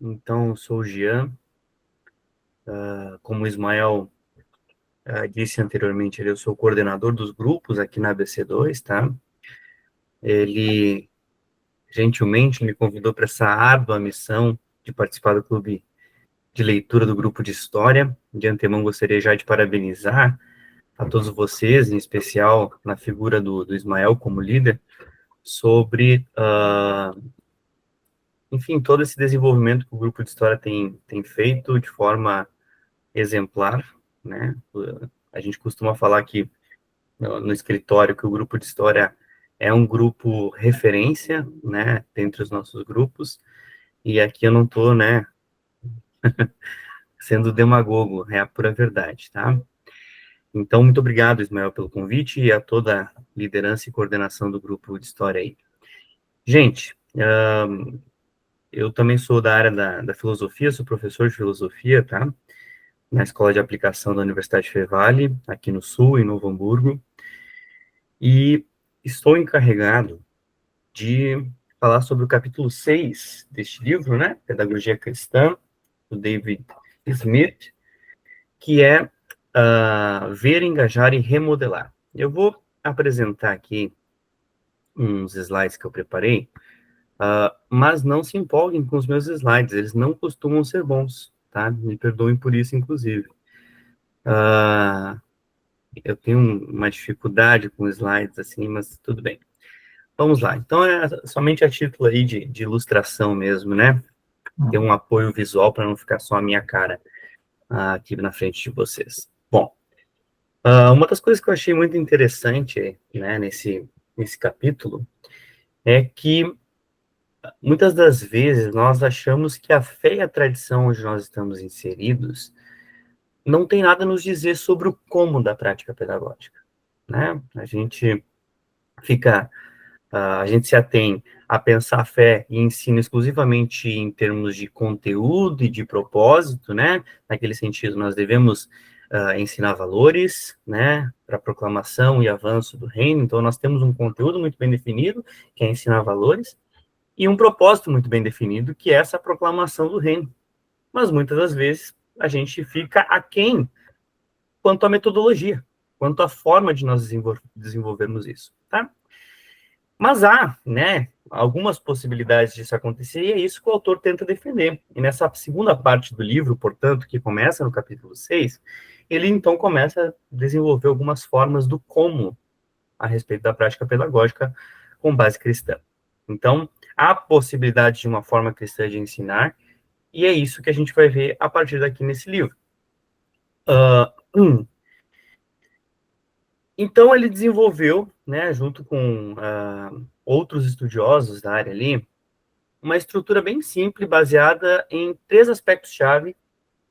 Então, sou o Jean. Como o Ismael disse anteriormente, eu sou o coordenador dos grupos aqui na ABC2, tá? Ele gentilmente me convidou para essa árdua missão de participar do clube de leitura do grupo de história. De antemão, gostaria já de parabenizar a todos vocês, em especial na figura do Ismael como líder, sobre, enfim, todo esse desenvolvimento que o grupo de história tem feito de forma exemplar, né? A gente costuma falar que no escritório que o grupo de história é um grupo referência, né, dentre os nossos grupos, e aqui eu não estou, né, sendo demagogo, é a pura verdade, tá? Então, muito obrigado, Ismael, pelo convite e a toda a liderança e coordenação do grupo de história aí. Gente, eu também sou da área da filosofia, sou professor de filosofia, tá? Na Escola de Aplicação da Universidade Fevale, aqui no Sul, em Novo Hamburgo, e estou encarregado de falar sobre o capítulo 6 deste livro, né? Pedagogia Cristã, do David Smith, que é ver, engajar e remodelar. Eu vou apresentar aqui uns slides que eu preparei, mas não se empolguem com os meus slides, eles não costumam ser bons, tá? Me perdoem por isso, inclusive. Eu tenho uma dificuldade com slides, assim, mas tudo bem. Vamos lá. Então, é somente a título aí de ilustração mesmo, né? Ter um apoio visual para não ficar só a minha cara aqui na frente de vocês. Bom, uma das coisas que eu achei muito interessante, né, nesse capítulo, é que muitas das vezes nós achamos que a fé e a tradição onde nós estamos inseridos não tem nada a nos dizer sobre o como da prática pedagógica, né? Fica, a gente se atém a pensar a fé e ensino exclusivamente em termos de conteúdo e de propósito, né? Naquele sentido, nós devemos ensinar valores, né? Para proclamação e avanço do reino. Então, nós temos um conteúdo muito bem definido, que é ensinar valores, e um propósito muito bem definido, que é essa proclamação do reino. Mas muitas das vezes a gente fica aquém quanto à metodologia, quanto à forma de nós desenvolvermos isso, tá? Mas há, né, algumas possibilidades disso acontecer, e é isso que o autor tenta defender. E nessa segunda parte do livro, portanto, que começa no capítulo 6, ele então começa a desenvolver algumas formas do como a respeito da prática pedagógica com base cristã. Então, há a possibilidade de uma forma cristã de ensinar, e é isso que a gente vai ver a partir daqui nesse livro. Então, ele desenvolveu, né, junto com outros estudiosos da área ali, uma estrutura bem simples, baseada em três aspectos-chave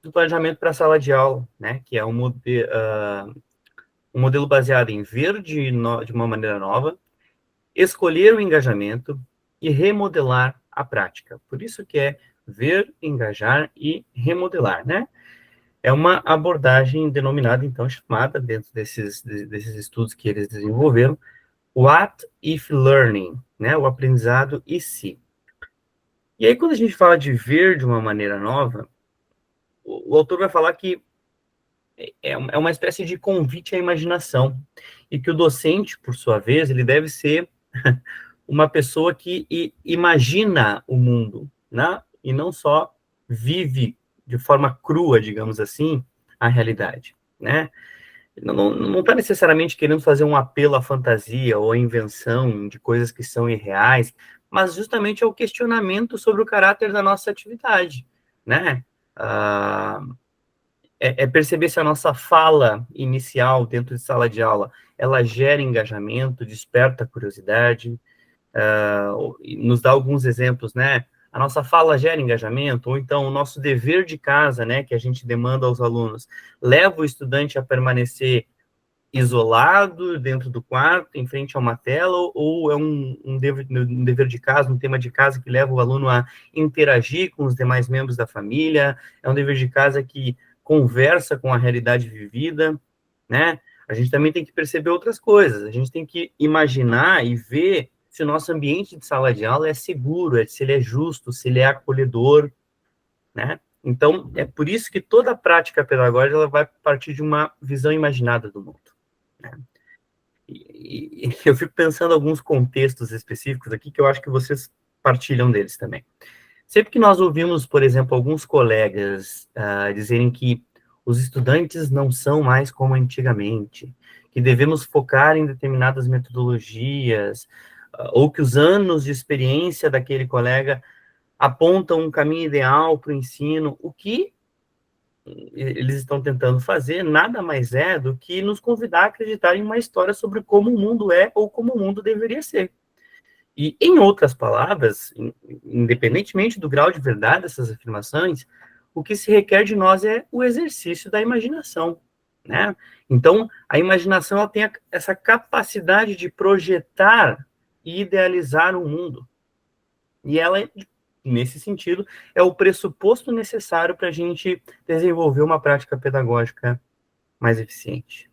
do planejamento para a sala de aula, né, que é um modelo baseado em ver de uma maneira nova, escolher o engajamento e remodelar a prática. Por isso que é ver, engajar e remodelar, né? É uma abordagem denominada, então, chamada, dentro desses estudos que eles desenvolveram, What If Learning, né? O aprendizado e se. E aí, quando a gente fala de ver de uma maneira nova, o autor vai falar que é uma espécie de convite à imaginação, e que o docente, por sua vez, ele deve ser uma pessoa que imagina o mundo, né? E não só vive de forma crua, digamos assim, a realidade, né? Não está necessariamente querendo fazer um apelo à fantasia ou à invenção de coisas que são irreais, mas justamente ao questionamento sobre o caráter da nossa atividade, né? Ah, é perceber se a nossa fala inicial dentro de sala de aula, ela gera engajamento, desperta curiosidade, nos dá alguns exemplos, né? A nossa fala gera engajamento, ou então o nosso dever de casa, né, que a gente demanda aos alunos, leva o estudante a permanecer isolado dentro do quarto, em frente a uma tela, ou é um dever de casa, um tema de casa que leva o aluno a interagir com os demais membros da família, é um dever de casa que conversa com a realidade vivida, né? A gente também tem que perceber outras coisas, a gente tem que imaginar e ver se o nosso ambiente de sala de aula é seguro, se ele é justo, se ele é acolhedor, né? Então, é por isso que toda a prática pedagógica ela vai partir de uma visão imaginada do mundo, né? E eu fico pensando em alguns contextos específicos aqui que eu acho que vocês partilham deles também. Sempre que nós ouvimos, por exemplo, alguns colegas dizerem que os estudantes não são mais como antigamente, que devemos focar em determinadas metodologias, ou que os anos de experiência daquele colega apontam um caminho ideal para o ensino, o que eles estão tentando fazer nada mais é do que nos convidar a acreditar em uma história sobre como o mundo é ou como o mundo deveria ser. E, em outras palavras, independentemente do grau de verdade dessas afirmações, o que se requer de nós é o exercício da imaginação, né? Então, a imaginação ela tem essa capacidade de projetar e idealizar o mundo. E ela, nesse sentido, é o pressuposto necessário para a gente desenvolver uma prática pedagógica mais eficiente.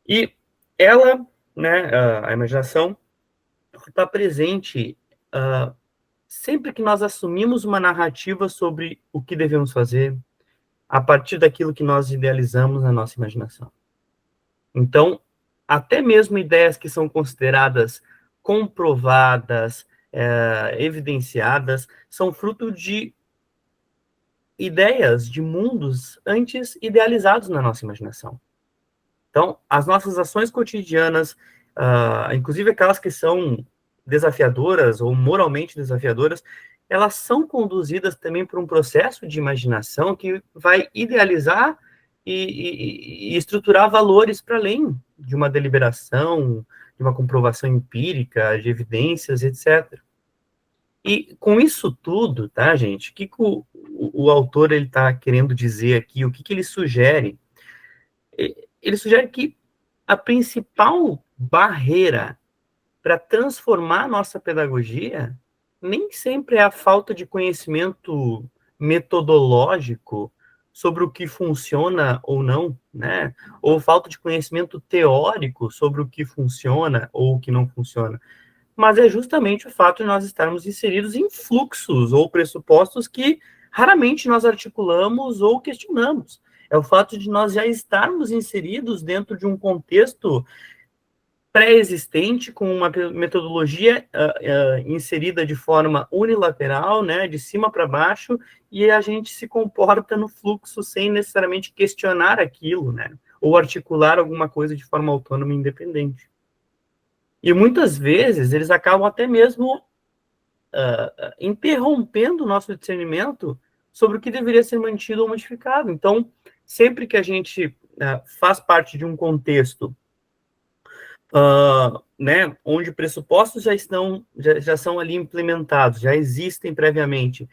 E ela, né, a imaginação, está presente sempre que nós assumimos uma narrativa sobre o que devemos fazer, a partir daquilo que nós idealizamos na nossa imaginação. Então, até mesmo ideias que são consideradas comprovadas, evidenciadas, são fruto de ideias, de mundos antes idealizados na nossa imaginação. Então, as nossas ações cotidianas, inclusive aquelas que são desafiadoras ou moralmente desafiadoras, elas são conduzidas também por um processo de imaginação que vai idealizar e estruturar valores para além de uma deliberação, de uma comprovação empírica, de evidências, etc. E com isso tudo, tá, gente, o que o autor está querendo dizer aqui, o que ele sugere? Ele sugere que a principal barreira para transformar a nossa pedagogia nem sempre é a falta de conhecimento metodológico sobre o que funciona ou não, né? Ou falta de conhecimento teórico sobre o que funciona ou o que não funciona. Mas é justamente o fato de nós estarmos inseridos em fluxos ou pressupostos que raramente nós articulamos ou questionamos. É o fato de nós já estarmos inseridos dentro de um contexto pré-existente, com uma metodologia inserida de forma unilateral, né, de cima para baixo, e a gente se comporta no fluxo sem necessariamente questionar aquilo, né, ou articular alguma coisa de forma autônoma e independente. E muitas vezes eles acabam até mesmo interrompendo o nosso discernimento sobre o que deveria ser mantido ou modificado. Então, sempre que a gente faz parte de um contexto né, onde pressupostos já são ali implementados, já existem previamente,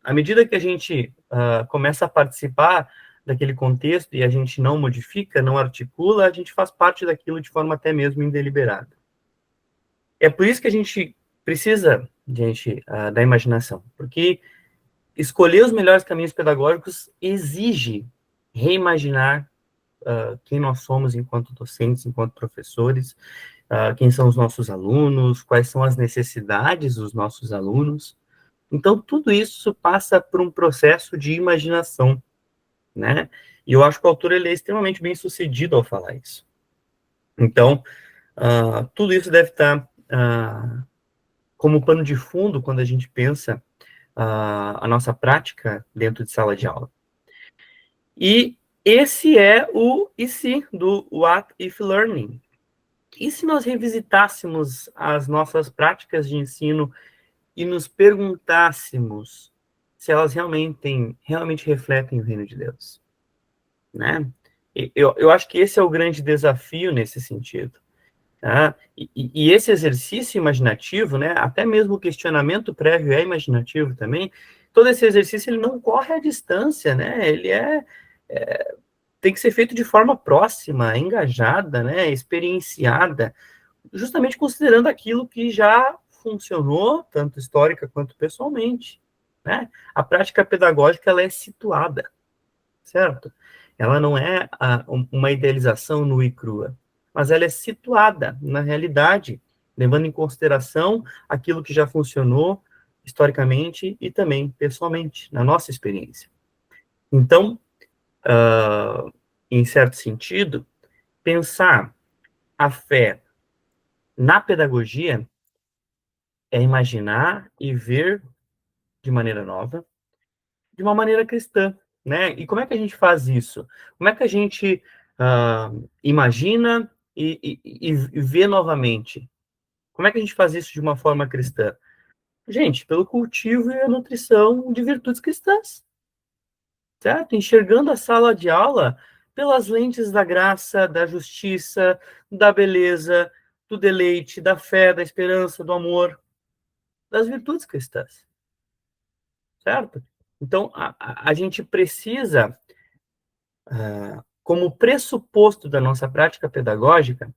à medida que a gente começa a participar daquele contexto e a gente não modifica, não articula, a gente faz parte daquilo de forma até mesmo indeliberada. É por isso que a gente precisa, gente, da imaginação, porque escolher os melhores caminhos pedagógicos exige reimaginar quem nós somos enquanto docentes, enquanto professores, quem são os nossos alunos, quais são as necessidades dos nossos alunos. Então, tudo isso passa por um processo de imaginação, né? E eu acho que o autor ele é extremamente bem sucedido ao falar isso. Então, tudo isso deve estar como pano de fundo quando a gente pensa a nossa prática dentro de sala de aula. E esse é o e se do What If Learning. E se nós revisitássemos as nossas práticas de ensino e nos perguntássemos se elas realmente refletem o reino de Deus, né? Eu acho que esse é o grande desafio nesse sentido. Tá? E esse exercício imaginativo, né, até mesmo o questionamento prévio é imaginativo também, todo esse exercício ele não corre à distância, né? Ele tem que ser feito de forma próxima, engajada, né, experienciada, justamente considerando aquilo que já funcionou, tanto histórica quanto pessoalmente, né? A prática pedagógica, ela é situada, certo? Ela não é uma idealização nua e crua, mas ela é situada na realidade, levando em consideração aquilo que já funcionou historicamente e também pessoalmente, na nossa experiência. Então, em certo sentido, pensar a fé na pedagogia é imaginar e ver de maneira nova, de uma maneira cristã, né? E como é que a gente faz isso? Como é que a gente imagina e vê novamente? Como é que a gente faz isso de uma forma cristã? Gente, pelo cultivo e a nutrição de virtudes cristãs, certo? Enxergando a sala de aula pelas lentes da graça, da justiça, da beleza, do deleite, da fé, da esperança, do amor, das virtudes cristãs, certo? Então, a gente precisa, como pressuposto da nossa prática pedagógica,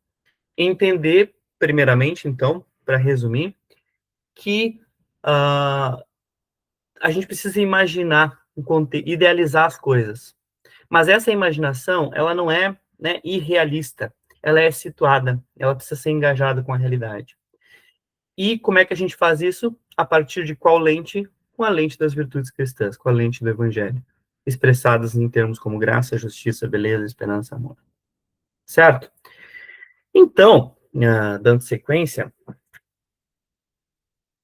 entender, primeiramente, então, para resumir, que a gente precisa imaginar, idealizar as coisas. Mas essa imaginação, ela não é, né, irrealista, ela é situada, ela precisa ser engajada com a realidade. E como é que a gente faz isso? A partir de qual lente? Com a lente das virtudes cristãs, com a lente do evangelho, expressadas em termos como graça, justiça, beleza, esperança, amor. Certo? Então, dando sequência,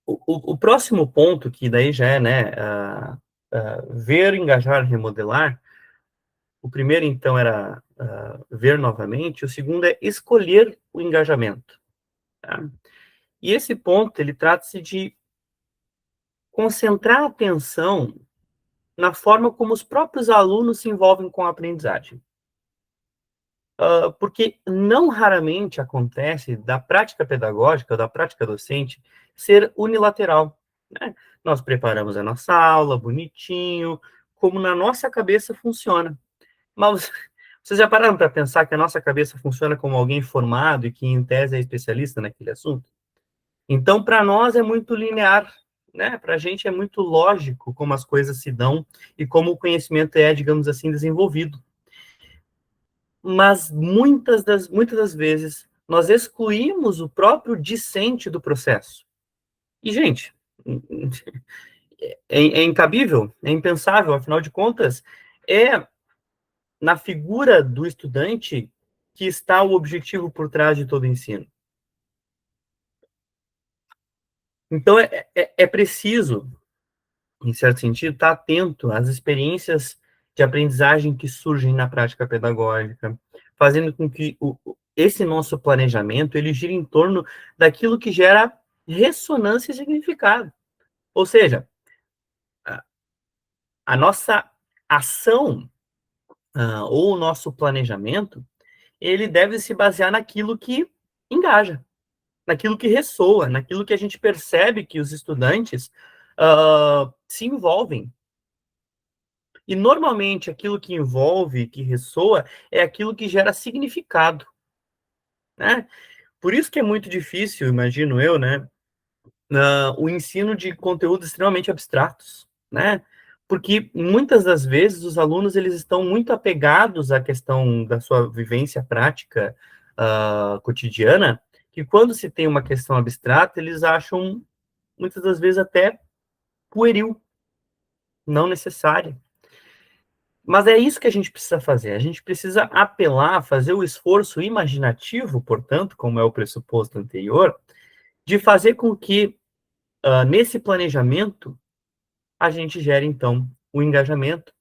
o próximo ponto, que daí já é, né, ver, engajar, remodelar. O primeiro, então, era ver novamente. O segundo é escolher o engajamento. Tá? E esse ponto, ele trata-se de concentrar a atenção na forma como os próprios alunos se envolvem com a aprendizagem. Porque não raramente acontece da prática pedagógica, ou da prática docente, ser unilateral. Né? Nós preparamos a nossa aula, bonitinho, como na nossa cabeça funciona. Mas vocês já pararam para pensar que a nossa cabeça funciona como alguém formado e que, em tese, é especialista naquele assunto? Então, para nós é muito linear, né? Para a gente é muito lógico como as coisas se dão e como o conhecimento é, digamos assim, desenvolvido. Mas muitas das vezes nós excluímos o próprio discente do processo. E, gente, é incabível, é impensável, afinal de contas, é na figura do estudante que está o objetivo por trás de todo o ensino. Então, é preciso, em certo sentido, estar atento às experiências de aprendizagem que surgem na prática pedagógica, fazendo com que esse nosso planejamento ele gire em torno daquilo que gera ressonância e significado. Ou seja, a nossa ação ou o nosso planejamento, ele deve se basear naquilo que engaja, naquilo que ressoa, naquilo que a gente percebe que os estudantes se envolvem. E, normalmente, aquilo que envolve, que ressoa, é aquilo que gera significado, né? Por isso que é muito difícil, imagino eu, né, o ensino de conteúdos extremamente abstratos, né? Porque, muitas das vezes, os alunos eles estão muito apegados à questão da sua vivência prática cotidiana, que quando se tem uma questão abstrata, eles acham, muitas das vezes, até pueril, não necessária. Mas é isso que a gente precisa fazer. A gente precisa apelar, fazer o esforço imaginativo, portanto, como é o pressuposto anterior, de fazer com que, nesse planejamento, a gente gere, então, o engajamento.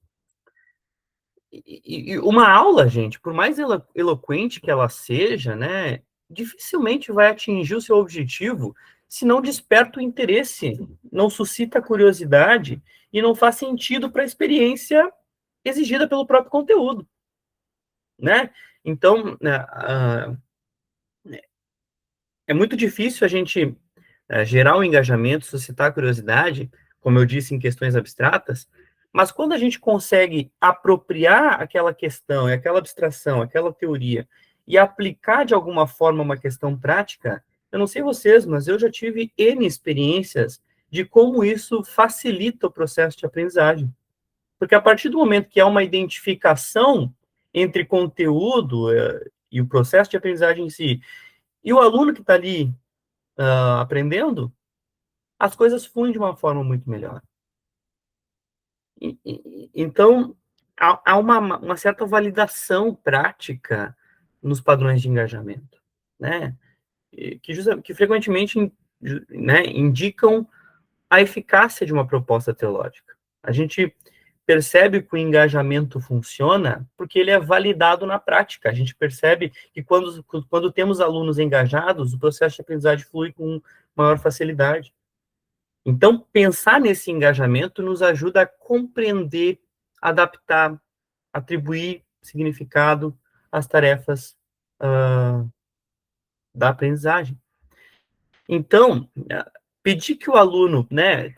E uma aula, gente, por mais eloquente que ela seja, né, dificilmente vai atingir o seu objetivo se não desperta o interesse, não suscita a curiosidade e não faz sentido para a experiência exigida pelo próprio conteúdo, né? Então, é muito difícil a gente gerar um engajamento, suscitar a curiosidade, como eu disse, em questões abstratas, mas quando a gente consegue apropriar aquela questão, aquela abstração, aquela teoria, e aplicar de alguma forma uma questão prática, eu não sei vocês, mas eu já tive N experiências de como isso facilita o processo de aprendizagem. Porque a partir do momento que há uma identificação entre conteúdo e o processo de aprendizagem em si, e o aluno que está ali aprendendo, as coisas fluem de uma forma muito melhor. Então, há uma certa validação prática nos padrões de engajamento, né? Que frequentemente, né, indicam a eficácia de uma proposta teológica. A gente percebe que o engajamento funciona porque ele é validado na prática. A gente percebe que quando temos alunos engajados, o processo de aprendizagem flui com maior facilidade. Então, pensar nesse engajamento nos ajuda a compreender, adaptar, atribuir significado às tarefas uh, da aprendizagem. Então, pedir que o aluno, né,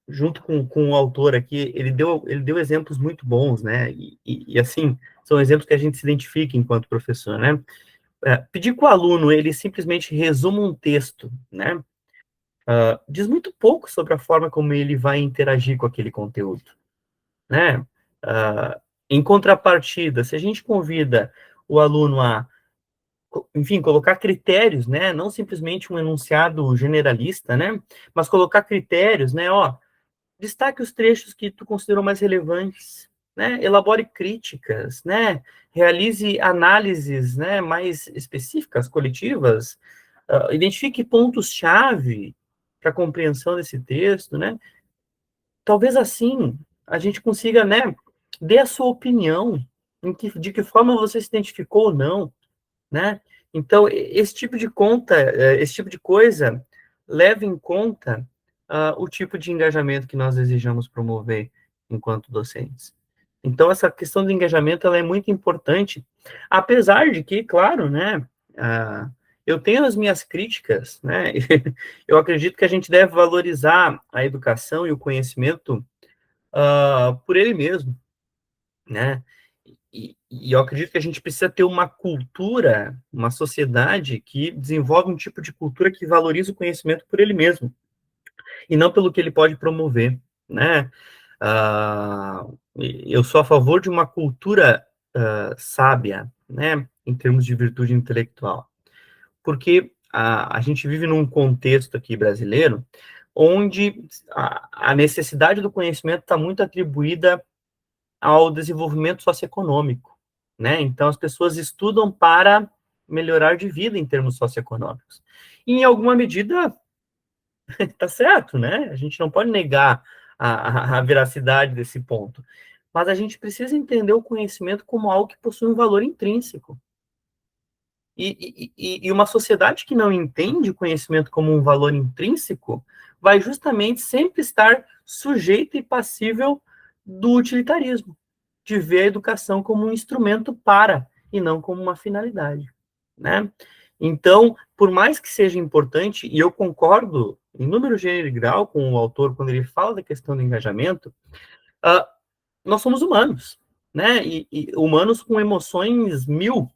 junto com o autor aqui, ele deu exemplos muito bons, né, assim, são exemplos que a gente se identifica enquanto professor, né. Pedir que o aluno, ele simplesmente resuma um texto, né, diz muito pouco sobre a forma como ele vai interagir com aquele conteúdo, né. Em contrapartida, se a gente convida o aluno a, enfim, colocar critérios, né, não simplesmente um enunciado generalista, né, mas colocar critérios, né, destaque os trechos que tu considerou mais relevantes, né, elabore críticas, né, realize análises, né, mais específicas, coletivas, identifique pontos-chave para a compreensão desse texto, né, talvez assim a gente consiga, né, dê a sua opinião, de que forma você se identificou ou não, né? Então, esse tipo de coisa leva em conta o tipo de engajamento que nós desejamos promover enquanto docentes. Então, essa questão do engajamento ela é muito importante, apesar de que, claro, né, eu tenho as minhas críticas, né? Eu acredito que a gente deve valorizar a educação e o conhecimento por ele mesmo, né? E eu acredito que a gente precisa ter uma cultura, uma sociedade que desenvolve um tipo de cultura que valoriza o conhecimento por ele mesmo, e não pelo que ele pode promover, né? Ah, eu sou a favor de uma cultura sábia, né, em termos de virtude intelectual, porque a gente vive num contexto aqui brasileiro onde a necessidade do conhecimento está muito atribuída ao desenvolvimento socioeconômico, né? Então, as pessoas estudam para melhorar de vida em termos socioeconômicos. E, em alguma medida, está certo, né? A gente não pode negar a veracidade desse ponto. Mas a gente precisa entender o conhecimento como algo que possui um valor intrínseco. E uma sociedade que não entende o conhecimento como um valor intrínseco vai justamente sempre estar sujeita e passível do utilitarismo, de ver a educação como um instrumento para, e não como uma finalidade, né? Então, por mais que seja importante, e eu concordo em número, gênero e grau com o autor quando ele fala da questão do engajamento, uh, nós somos humanos, né? E humanos com emoções mil.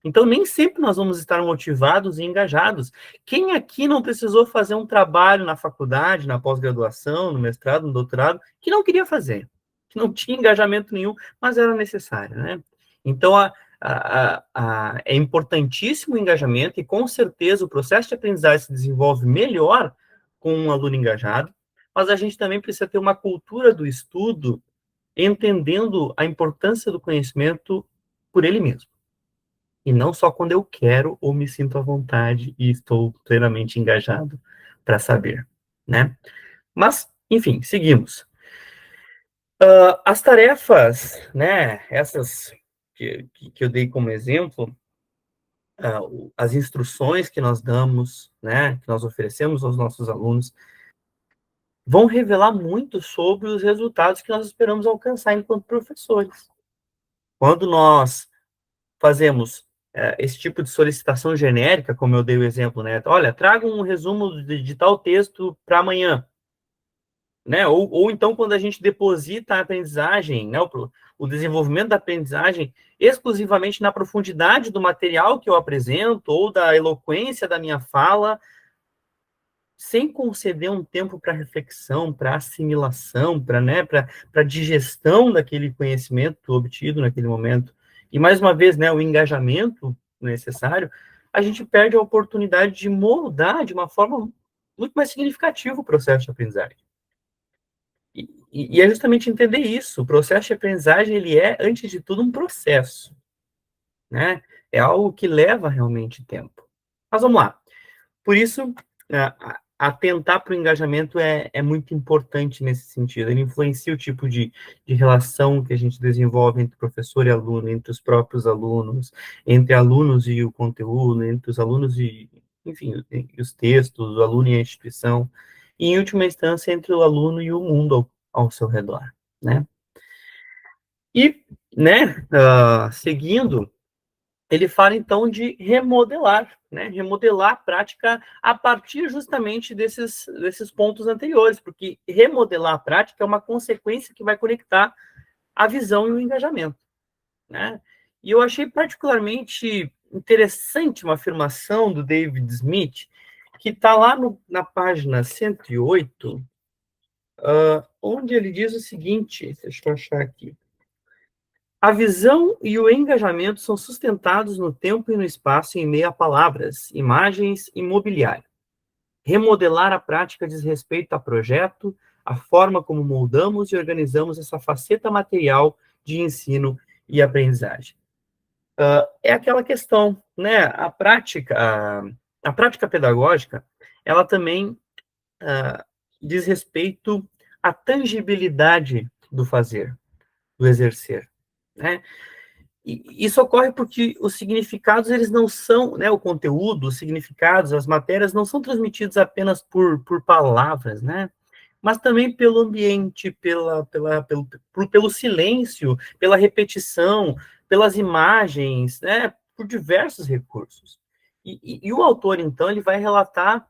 Então, nem sempre nós vamos estar motivados e engajados. Quem aqui não precisou fazer um trabalho na faculdade, na pós-graduação, no mestrado, no doutorado, que não queria fazer, que não tinha engajamento nenhum, mas era necessário, né? Então, é importantíssimo o engajamento e, com certeza, o processo de aprendizagem se desenvolve melhor com um aluno engajado, mas a gente também precisa ter uma cultura do estudo, entendendo a importância do conhecimento por ele mesmo. E não só quando eu quero ou me sinto à vontade e estou plenamente engajado para saber, né? Mas, enfim, seguimos. As tarefas, né, essas que eu dei como exemplo, as instruções que nós damos, né, que nós oferecemos aos nossos alunos, vão revelar muito sobre os resultados que nós esperamos alcançar enquanto professores. Quando nós fazemos esse tipo de solicitação genérica, como eu dei o exemplo, né? Olha, traga um resumo de tal texto para amanhã, né? Ou então quando a gente deposita a aprendizagem, né? O desenvolvimento da aprendizagem exclusivamente na profundidade do material que eu apresento ou da eloquência da minha fala, sem conceder um tempo para reflexão, para assimilação, para, né, para digestão daquele conhecimento obtido naquele momento. E, mais uma vez, né, o engajamento necessário, a gente perde a oportunidade de moldar de uma forma muito mais significativo o processo de aprendizagem. E é justamente entender isso. O processo de aprendizagem, ele é, antes de tudo, um processo, né? É algo que leva realmente tempo. Mas vamos lá. Por isso, atentar para o engajamento é muito importante nesse sentido. Ele influencia o tipo de relação que a gente desenvolve entre professor e aluno, entre os próprios alunos, entre alunos e o conteúdo, entre os alunos e, enfim, os textos, o aluno e a instituição, e, em última instância, entre o aluno e o mundo ao seu redor, né? E, né, seguindo, ele fala, então, de remodelar, né? Remodelar a prática a partir justamente desses pontos anteriores, porque remodelar a prática é uma consequência que vai conectar a visão e o engajamento, né? E eu achei particularmente interessante uma afirmação do David Smith, que está lá na página 108, onde ele diz o seguinte, deixa eu achar aqui. A visão e o engajamento são sustentados no tempo e no espaço em meio a palavras, imagens e mobiliário. Remodelar a prática diz respeito a projeto, a forma como moldamos e organizamos essa faceta material de ensino e aprendizagem. É aquela questão, né? A prática pedagógica, ela também diz respeito à tangibilidade do fazer, do exercer, né? E isso ocorre porque os significados, eles não são, né, o conteúdo, os significados, as matérias não são transmitidos apenas por palavras, né, mas também pelo ambiente, pelo silêncio, pela repetição, pelas imagens, né, por diversos recursos. E o autor, então, ele vai relatar,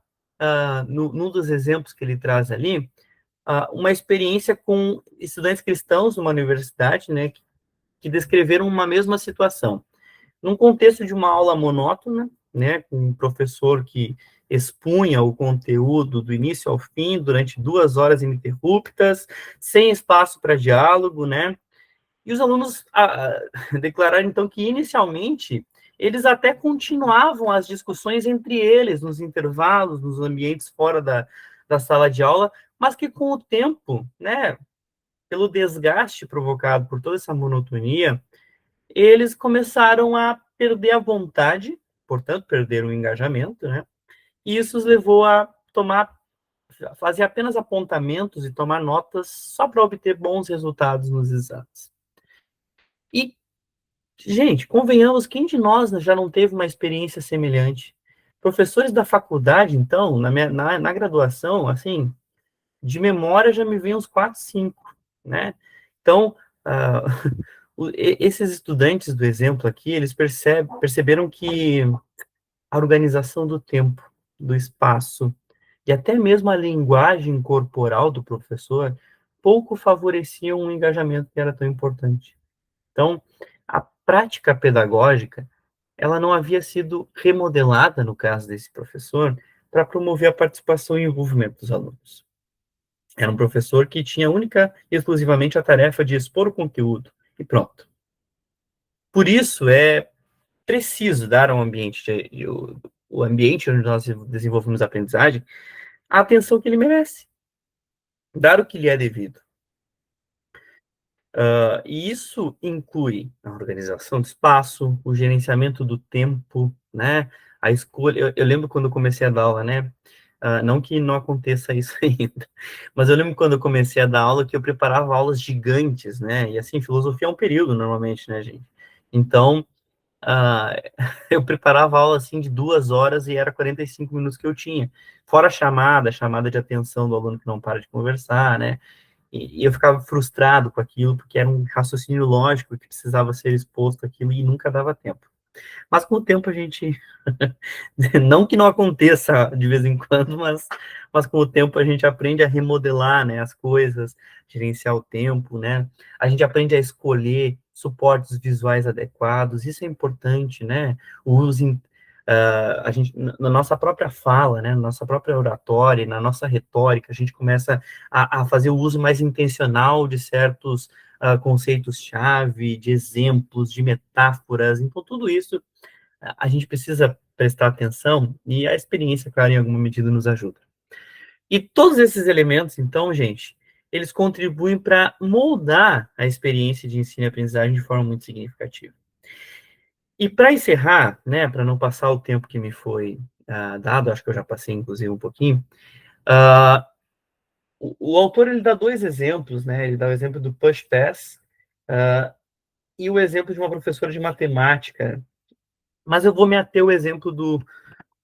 num dos exemplos que ele traz ali, uma experiência com estudantes cristãos numa universidade, né, que descreveram uma mesma situação. Num contexto de uma aula monótona, né, com um professor que expunha o conteúdo do início ao fim, durante 2 horas ininterruptas, sem espaço para diálogo, né, e os alunos declararam, então, que inicialmente eles até continuavam as discussões entre eles, nos intervalos, nos ambientes fora da sala de aula, mas que com o tempo, né, pelo desgaste provocado por toda essa monotonia, eles começaram a perder a vontade, portanto, perderam o engajamento, né? E isso os levou a fazer apenas apontamentos e tomar notas só para obter bons resultados nos exames. E, gente, convenhamos, quem de nós já não teve uma experiência semelhante? Professores da faculdade, então, na graduação, assim, de memória já me vem uns 4, 5, né? Então, esses estudantes do exemplo aqui, eles perceberam que a organização do tempo, do espaço e até mesmo a linguagem corporal do professor pouco favoreciam um engajamento que era tão importante. Então, a prática pedagógica, ela não havia sido remodelada, no caso desse professor, para promover a participação e envolvimento dos alunos. Era um professor que tinha única e exclusivamente a tarefa de expor o conteúdo, e pronto. Por isso, é preciso dar ao ambiente, o ambiente onde nós desenvolvemos a aprendizagem, a atenção que ele merece, dar o que lhe é devido. E isso inclui a organização do espaço, o gerenciamento do tempo, né? A escolha. Eu lembro quando eu comecei a dar aula, né? Não que não aconteça isso ainda, mas eu lembro quando eu comecei a dar aula que eu preparava aulas gigantes, né? E assim, filosofia é um período normalmente, né, gente? Então, ah, eu preparava aula assim de 2 horas e era 45 minutos que eu tinha. Fora a chamada de atenção do aluno que não para de conversar, né? E eu ficava frustrado com aquilo, porque era um raciocínio lógico que precisava ser exposto aquilo e nunca dava tempo. Mas com o tempo a gente, não que não aconteça de vez em quando, mas com o tempo a gente aprende a remodelar, né, as coisas, gerenciar o tempo, né? A gente aprende a escolher suportes visuais adequados, isso é importante, né? O uso a gente, na nossa própria fala, né, na nossa própria oratória, na nossa retórica, a gente começa a fazer o uso mais intencional de certos conceitos-chave, de exemplos, de metáforas. Então, tudo isso a gente precisa prestar atenção e a experiência, claro, em alguma medida nos ajuda. E todos esses elementos, então, gente, eles contribuem para moldar a experiência de ensino e aprendizagem de forma muito significativa. E para encerrar, né, para não passar o tempo que me foi dado, acho que eu já passei, inclusive, um pouquinho, uh, o autor ele dá dois exemplos, né? Ele dá o exemplo do Push Pass e o exemplo de uma professora de matemática. Mas eu vou me ater ao exemplo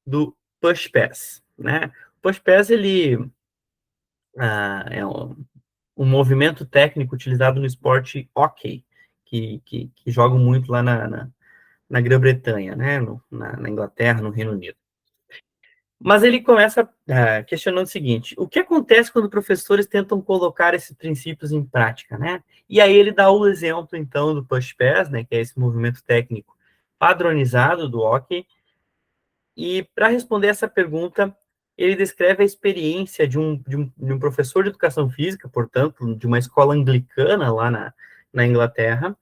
do Push Pass, né? O Push Pass, ele é um movimento técnico utilizado no esporte hockey, que jogam muito lá na Grã-Bretanha, né? Na Inglaterra, no Reino Unido. Mas ele começa questionando o seguinte: o que acontece quando professores tentam colocar esses princípios em prática, né? E aí ele dá o exemplo, então, do push pass, né? Que é esse movimento técnico padronizado do hockey. E para responder essa pergunta, ele descreve a experiência de um professor de educação física, portanto, de uma escola anglicana lá na Inglaterra,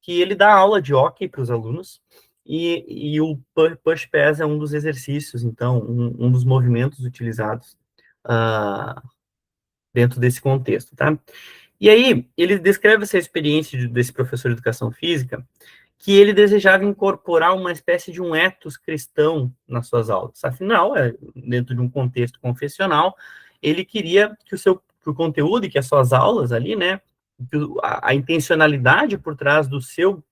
que ele dá aula de hóquei para os alunos, e o push pass é um dos exercícios, então, um dos movimentos utilizados dentro desse contexto, tá? E aí, ele descreve essa experiência desse professor de educação física, que ele desejava incorporar uma espécie de um ethos cristão nas suas aulas. Afinal, dentro de um contexto confessional, ele queria que o conteúdo e que as suas aulas ali, né, a intencionalidade por trás do seu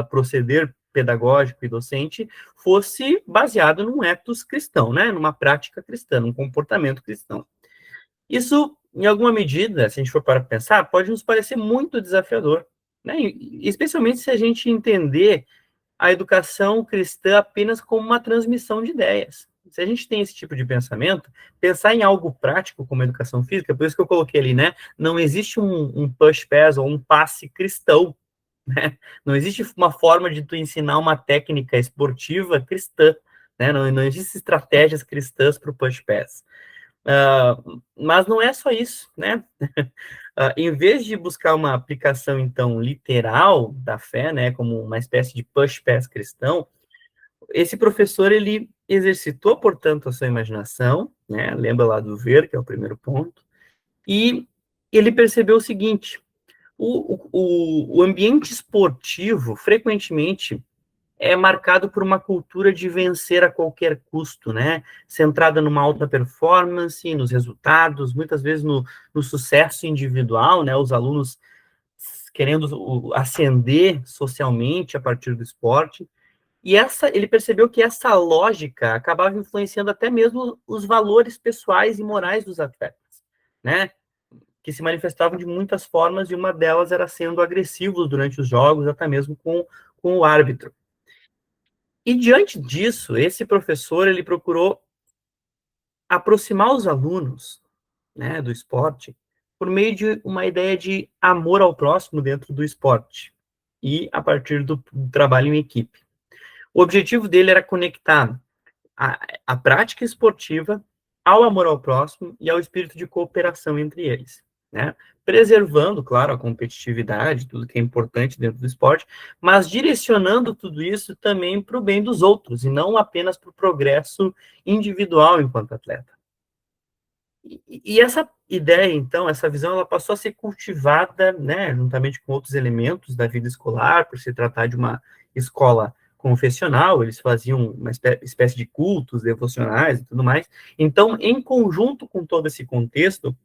proceder pedagógico e docente fosse baseado num ethos cristão, né, numa prática cristã, num comportamento cristão. Isso, em alguma medida, se a gente for para pensar, pode nos parecer muito desafiador, né, especialmente se a gente entender a educação cristã apenas como uma transmissão de ideias. Se a gente tem esse tipo de pensamento, pensar em algo prático como educação física, por isso que eu coloquei ali, né? Não existe um push pass ou um passe cristão, né? Não existe uma forma de tu ensinar uma técnica esportiva cristã, né? Não existem estratégias cristãs para o push pass. Mas não é só isso, né? Em vez de buscar uma aplicação, então, literal da fé, né, como uma espécie de push-pass cristão, esse professor, ele exercitou, portanto, a sua imaginação, né, lembra lá do ver, que é o primeiro ponto, e ele percebeu o seguinte: o ambiente esportivo, frequentemente, é marcado por uma cultura de vencer a qualquer custo, né? Centrada numa alta performance, nos resultados, muitas vezes no sucesso individual, né? Os alunos querendo ascender socialmente a partir do esporte. E ele percebeu que essa lógica acabava influenciando até mesmo os valores pessoais e morais dos atletas, né? Que se manifestavam de muitas formas, e uma delas era sendo agressivos durante os jogos, até mesmo com o árbitro. E diante disso, esse professor ele procurou aproximar os alunos, né, do esporte por meio de uma ideia de amor ao próximo dentro do esporte e a partir do trabalho em equipe. O objetivo dele era conectar a prática esportiva ao amor ao próximo e ao espírito de cooperação entre eles, né? Preservando, claro, a competitividade, tudo que é importante dentro do esporte, mas direcionando tudo isso também para o bem dos outros, e não apenas para o progresso individual enquanto atleta. E essa ideia, então, essa visão, ela passou a ser cultivada, né, juntamente com outros elementos da vida escolar, por se tratar de uma escola confessional, eles faziam uma espécie de cultos devocionais e tudo mais. Então, em conjunto com todo esse contexto,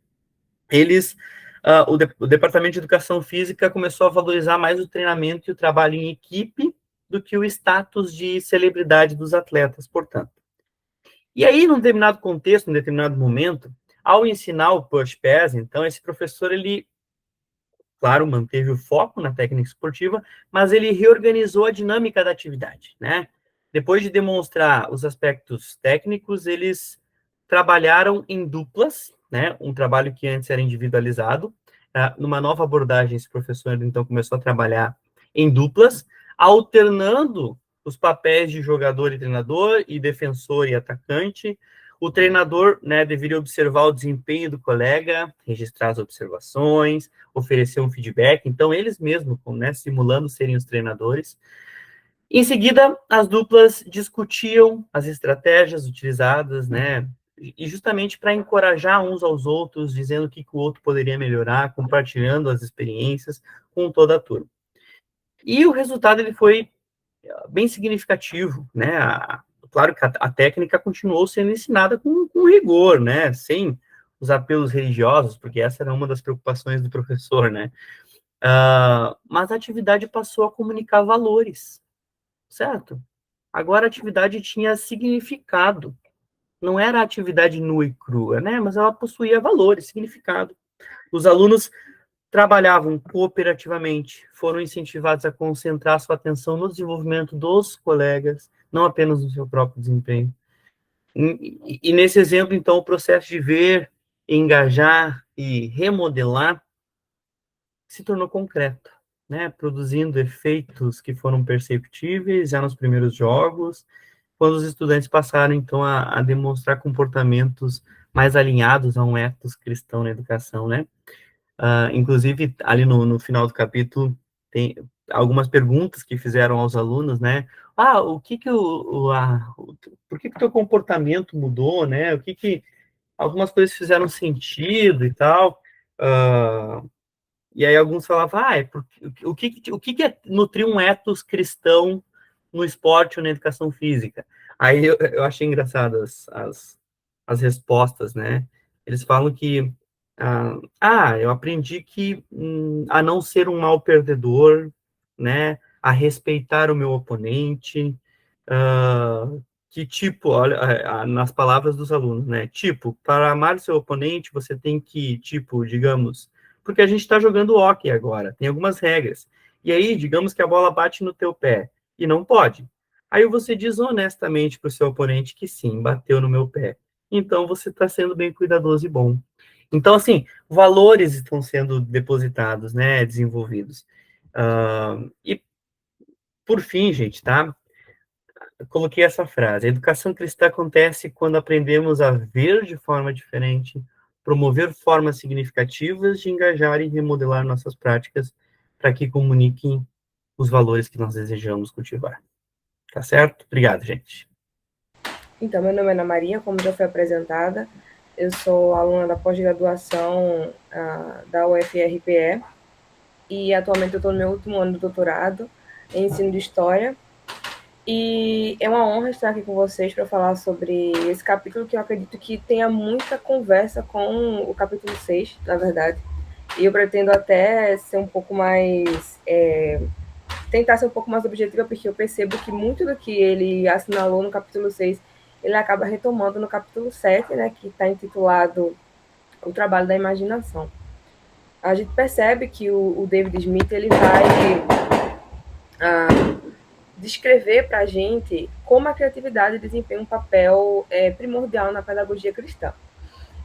o Departamento de Educação Física começou a valorizar mais o treinamento e o trabalho em equipe do que o status de celebridade dos atletas, portanto. E aí, num determinado contexto, num determinado momento, ao ensinar o push pass, então, esse professor, ele, claro, manteve o foco na técnica esportiva, mas ele reorganizou a dinâmica da atividade, né? Depois de demonstrar os aspectos técnicos, eles trabalharam em duplas, né? Um trabalho que antes era individualizado. Numa nova abordagem, esse professor, então, começou a trabalhar em duplas, alternando os papéis de jogador e treinador, e defensor e atacante. O treinador, né, deveria observar o desempenho do colega, registrar as observações, oferecer um feedback. Então, eles mesmos, né, simulando serem os treinadores. Em seguida, as duplas discutiam as estratégias utilizadas, né, e justamente para encorajar uns aos outros, dizendo o que o outro poderia melhorar, compartilhando as experiências com toda a turma. E o resultado ele foi bem significativo, né? Claro que a técnica continuou sendo ensinada com rigor, né? Sem os apelos religiosos, porque essa era uma das preocupações do professor, né? Mas a atividade passou a comunicar valores, certo? Agora a atividade tinha significado. Não era atividade nua e crua, né? Mas ela possuía valores, significado. Os alunos trabalhavam cooperativamente, foram incentivados a concentrar sua atenção no desenvolvimento dos colegas, não apenas no seu próprio desempenho. E nesse exemplo, então, o processo de ver, engajar e remodelar se tornou concreto, né? Produzindo efeitos que foram perceptíveis já nos primeiros jogos, quando os estudantes passaram, então, a demonstrar comportamentos mais alinhados a um ethos cristão na educação, né? Inclusive, ali no final do capítulo, tem algumas perguntas que fizeram aos alunos, né? O que que por que que o teu comportamento mudou, né? Algumas coisas fizeram sentido e tal. E aí alguns falavam, o que é nutrir um ethos cristão no esporte ou na educação física? Aí eu achei engraçado as respostas, né? Eles falam que, eu aprendi que a não ser um mau perdedor, né? A respeitar o meu oponente, que tipo, olha, nas palavras dos alunos, né? Tipo, para amar seu oponente, você tem que, tipo, digamos, porque a gente está jogando hóquei agora, tem algumas regras. E aí, digamos que a bola bate no teu pé, e não pode. Aí você diz honestamente para o seu oponente que sim, bateu no meu pé. Então você está sendo bem cuidadoso e bom. Então, assim, valores estão sendo depositados, né, desenvolvidos. E, por fim, gente, tá? Eu coloquei essa frase: a educação cristã acontece quando aprendemos a ver de forma diferente, promover formas significativas de engajar e remodelar nossas práticas para que comuniquem os valores que nós desejamos cultivar. Tá certo? Obrigado, gente. Então, meu nome é Ana Maria, como já foi apresentada, eu sou aluna da pós-graduação da UFRPE e atualmente eu estou no meu último ano do doutorado em ensino de História. E é uma honra estar aqui com vocês para falar sobre esse capítulo que eu acredito que tenha muita conversa com o capítulo 6, na verdade. E eu pretendo até ser um pouco mais... tentar ser um pouco mais objetiva, porque eu percebo que muito do que ele assinalou no capítulo 6, ele acaba retomando no capítulo 7, né, que está intitulado O Trabalho da Imaginação. A gente percebe que o David Smith ele vai descrever para a gente como a criatividade desempenha um papel primordial na pedagogia cristã.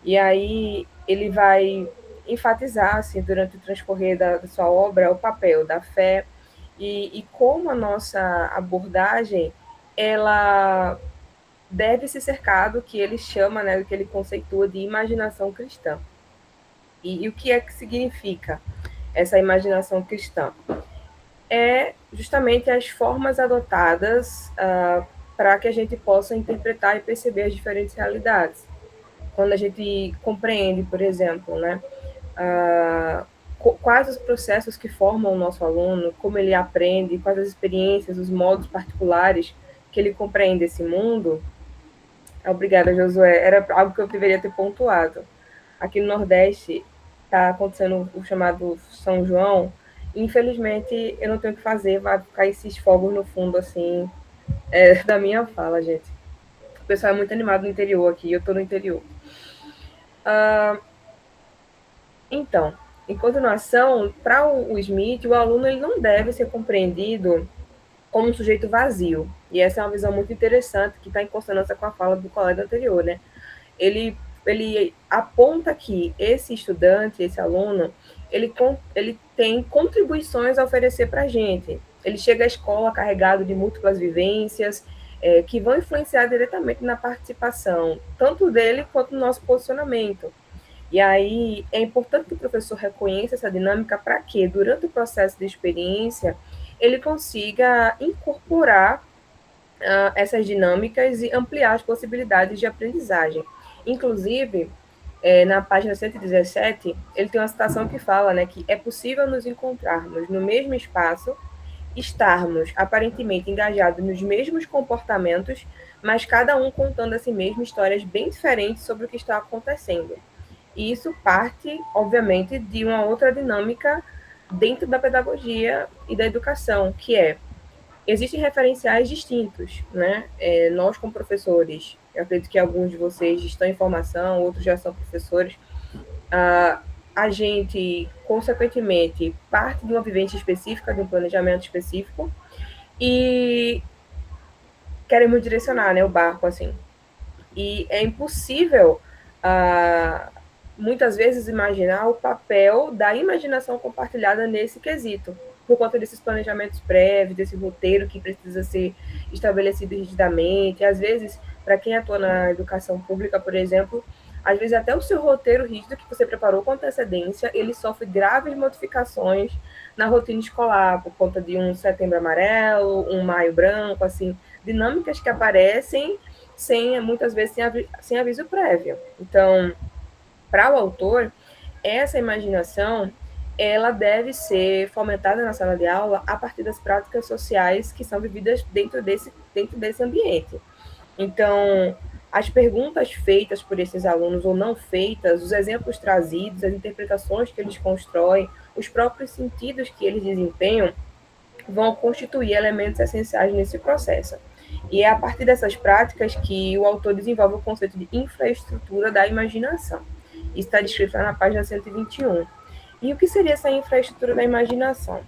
E aí ele vai enfatizar, assim, durante o transcorrer da sua obra, o papel da fé e como a nossa abordagem ela deve se cercar do que ele chama, né, do que ele conceitua de imaginação cristã. E o que é que significa essa imaginação cristã? É justamente as formas adotadas para que a gente possa interpretar e perceber as diferentes realidades. Quando a gente compreende, por exemplo, né, quais os processos que formam o nosso aluno, como ele aprende, quais as experiências, os modos particulares que ele compreende esse mundo. Obrigada, Josué. Era algo que eu deveria ter pontuado. Aqui no Nordeste está acontecendo o chamado São João. Infelizmente, eu não tenho o que fazer, vai ficar esses fogos no fundo, assim, da minha fala, gente. O pessoal é muito animado no interior aqui, eu estou no interior. Então, em continuação, para o Smith, o aluno ele não deve ser compreendido como um sujeito vazio. E essa é uma visão muito interessante que está em consonância com a fala do colega anterior, né? Ele aponta que esse estudante, esse aluno, ele tem contribuições a oferecer para a gente. Ele chega à escola carregado de múltiplas vivências que vão influenciar diretamente na participação, tanto dele quanto no nosso posicionamento. E aí é importante que o professor reconheça essa dinâmica para que, durante o processo de experiência, ele consiga incorporar essas dinâmicas e ampliar as possibilidades de aprendizagem. Inclusive, na página 117, ele tem uma citação que fala, né, que é possível nos encontrarmos no mesmo espaço, estarmos aparentemente engajados nos mesmos comportamentos, mas cada um contando a si mesmo histórias bem diferentes sobre o que está acontecendo. E isso parte, obviamente, de uma outra dinâmica dentro da pedagogia e da educação, que existem referenciais distintos, né? Nós, como professores, eu acredito que alguns de vocês estão em formação, outros já são professores, a gente, consequentemente, parte de uma vivência específica, de um planejamento específico, e queremos direcionar, né, o barco, assim. E é impossível, muitas vezes, imaginar o papel da imaginação compartilhada nesse quesito, por conta desses planejamentos prévios, desse roteiro que precisa ser estabelecido rigidamente. Às vezes, para quem atua na educação pública, por exemplo, às vezes até o seu roteiro rígido que você preparou com antecedência, ele sofre graves modificações na rotina escolar, por conta de um setembro amarelo, um maio branco, assim, dinâmicas que aparecem muitas vezes sem aviso prévio. Então, para o autor, essa imaginação ela deve ser fomentada na sala de aula a partir das práticas sociais que são vividas dentro desse ambiente. Então, as perguntas feitas por esses alunos ou não feitas, os exemplos trazidos, as interpretações que eles constroem, os próprios sentidos que eles desempenham, vão constituir elementos essenciais nesse processo. E é a partir dessas práticas que o autor desenvolve o conceito de infraestrutura da imaginação. Isso está descrito lá na página 121. E o que seria essa infraestrutura da imaginação?